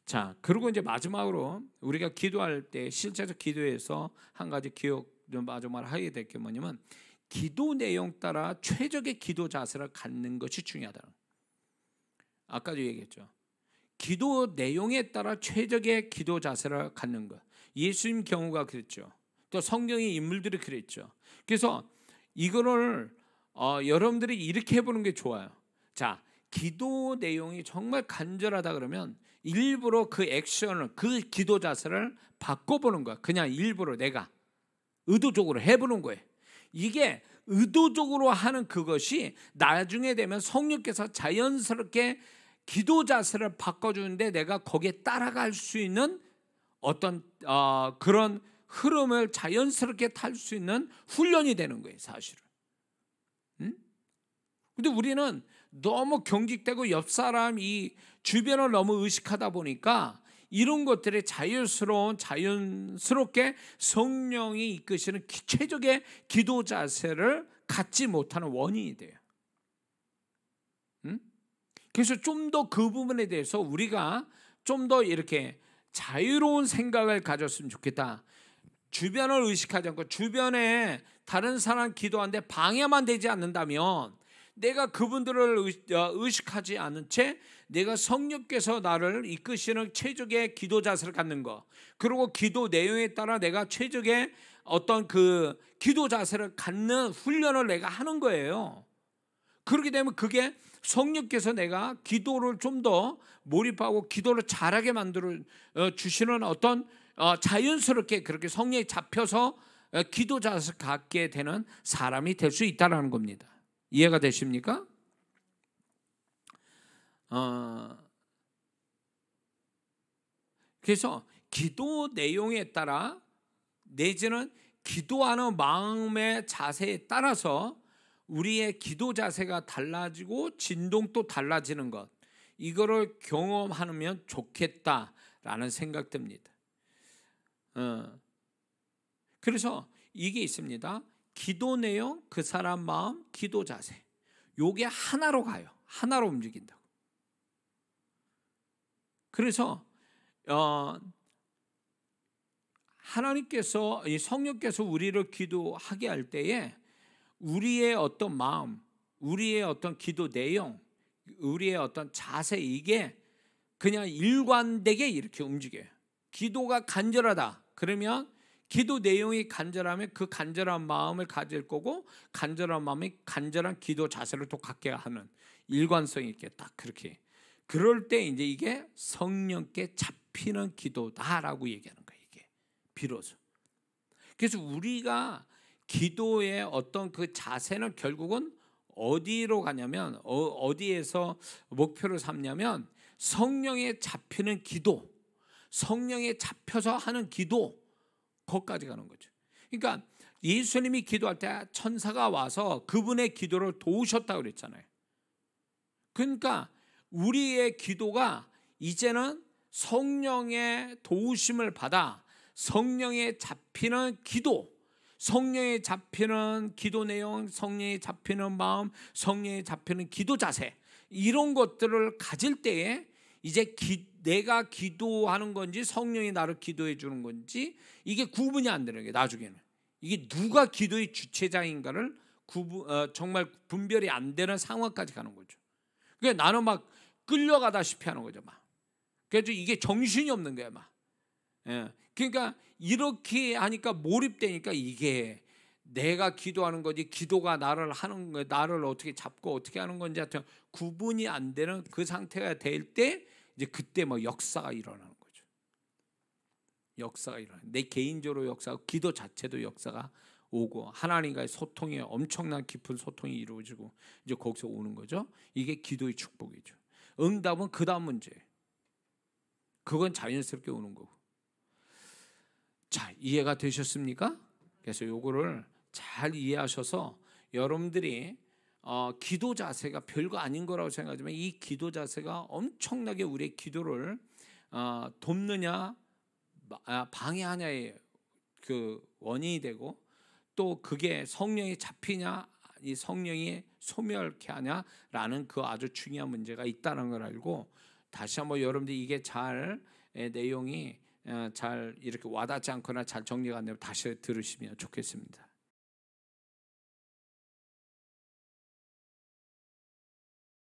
자, 그리고 이제 마지막으로 우리가 기도할 때 실제적 기도에서 한 가지 기억 좀 마지막으로 하게 될 게 뭐냐면, 기도 내용 따라 최적의 기도 자세를 갖는 것이 중요하다. 아까도 얘기했죠. 기도 내용에 따라 최적의 기도 자세를 갖는 것. 예수님 경우가 그랬죠. 또 성경의 인물들이 그랬죠. 그래서 이거를 여러분들이 이렇게 해보는 게 좋아요. 자, 기도 내용이 정말 간절하다 그러면 일부러 그 액션을, 그 기도 자세를 바꿔보는 거야. 그냥 일부러 내가 의도적으로 해보는 거예요. 이게 의도적으로 하는 그것이 나중에 되면 성령께서 자연스럽게 기도 자세를 바꿔주는데 내가 거기에 따라갈 수 있는 어떤 그런 흐름을 자연스럽게 탈 수 있는 훈련이 되는 거예요, 사실은. 근데 우리는 너무 경직되고 옆 사람 이 주변을 너무 의식하다 보니까 이런 것들이 자연스럽게 성령이 이끄시는 최적의 기도 자세를 갖지 못하는 원인이 돼요. 그래서 좀 더 그 부분에 대해서 우리가 좀 더 이렇게 자유로운 생각을 가졌으면 좋겠다. 주변을 의식하지 않고 주변에 다른 사람 기도하는데 방해만 되지 않는다면, 내가 그분들을 의식하지 않은 채 내가 성령께서 나를 이끄시는 최적의 기도 자세를 갖는 거, 그리고 기도 내용에 따라 내가 최적의 어떤 그 기도 자세를 갖는 훈련을 내가 하는 거예요. 그렇게 되면 그게 성령께서 내가 기도를 좀 더 몰입하고 기도를 잘하게 만들어 주시는 어떤 자연스럽게 그렇게 성령에 잡혀서 기도 자세를 갖게 되는 사람이 될 수 있다는 겁니다. 이해가 되십니까? 그래서 기도 내용에 따라 내지는 기도하는 마음의 자세에 따라서 우리의 기도 자세가 달라지고 진동도 달라지는 것, 이거를 경험하면 좋겠다라는 생각 듭니다. 그래서 이게 있습니다. 기도 내용, 그 사람 마음, 기도 자세, 요게 하나로 가요. 하나로 움직인다고. 그래서 하나님께서, 성령께서 우리를 기도하게 할 때에 우리의 어떤 마음, 우리의 어떤 기도 내용, 우리의 어떤 자세, 이게 그냥 일관되게 이렇게 움직여요. 기도가 간절하다 그러면 기도 내용이 간절하면 그 간절한 마음을 가질 거고, 간절한 마음이 간절한 기도 자세를 또 갖게 하는 일관성 있게 딱 그렇게, 그럴 때 이제 이게 성령께 잡히는 기도다라고 얘기하는 거예요. 이게 비로소. 그래서 우리가 기도의 어떤 그 자세는 결국은 어디로 가냐면, 어디에서 목표를 삼냐면 성령에 잡히는 기도, 성령에 잡혀서 하는 기도, 거기까지 가는 거죠. 그러니까 예수님이 기도할 때 천사가 와서 그분의 기도를 도우셨다고 그랬잖아요. 그러니까 우리의 기도가 이제는 성령의 도우심을 받아 성령에 잡히는 기도, 성령에 잡히는 기도 내용, 성령에 잡히는 마음, 성령에 잡히는 기도 자세, 이런 것들을 가질 때에 이제 내가 기도하는 건지 성령이 나를 기도해 주는 건지 이게 구분이 안 되는 게, 나중에는 이게 누가 기도의 주체자인가를 정말 분별이 안 되는 상황까지 가는 거죠. 그러니까 나는 막 끌려가다시피 하는 거죠. 막. 그래서 이게 정신이 없는 거야. 막. 그러니까 이렇게 하니까 몰입되니까 이게 내가 기도하는 거지 기도가 나를 하는 거, 나를 어떻게 잡고 어떻게 하는 건지 하여튼 구분이 안 되는 그 상태가 될 때 이제 그때 뭐 역사가 일어나는 거죠. 역사가 일어나는, 내 개인적으로 역사고 기도 자체도 역사가 오고 하나님과의 소통이, 엄청난 깊은 소통이 이루어지고 이제 거기서 오는 거죠. 이게 기도의 축복이죠. 응답은 그 다음 문제예요. 그건 자연스럽게 오는 거고. 자, 이해가 되셨습니까? 그래서 요거를 잘 이해하셔서 여러분들이 기도 자세가 별거 아닌 거라고 생각하지만 이 기도 자세가 엄청나게 우리의 기도를 돕느냐 방해하냐의 그 원인이 되고, 또 그게 성령이 잡히냐 이 성령이 소멸케 하냐라는 그 아주 중요한 문제가 있다는 걸 알고, 다시 한번 여러분들이 이게 잘 내용이 잘 이렇게 와닿지 않거나 잘 정리가 안 되면 다시 들으시면 좋겠습니다.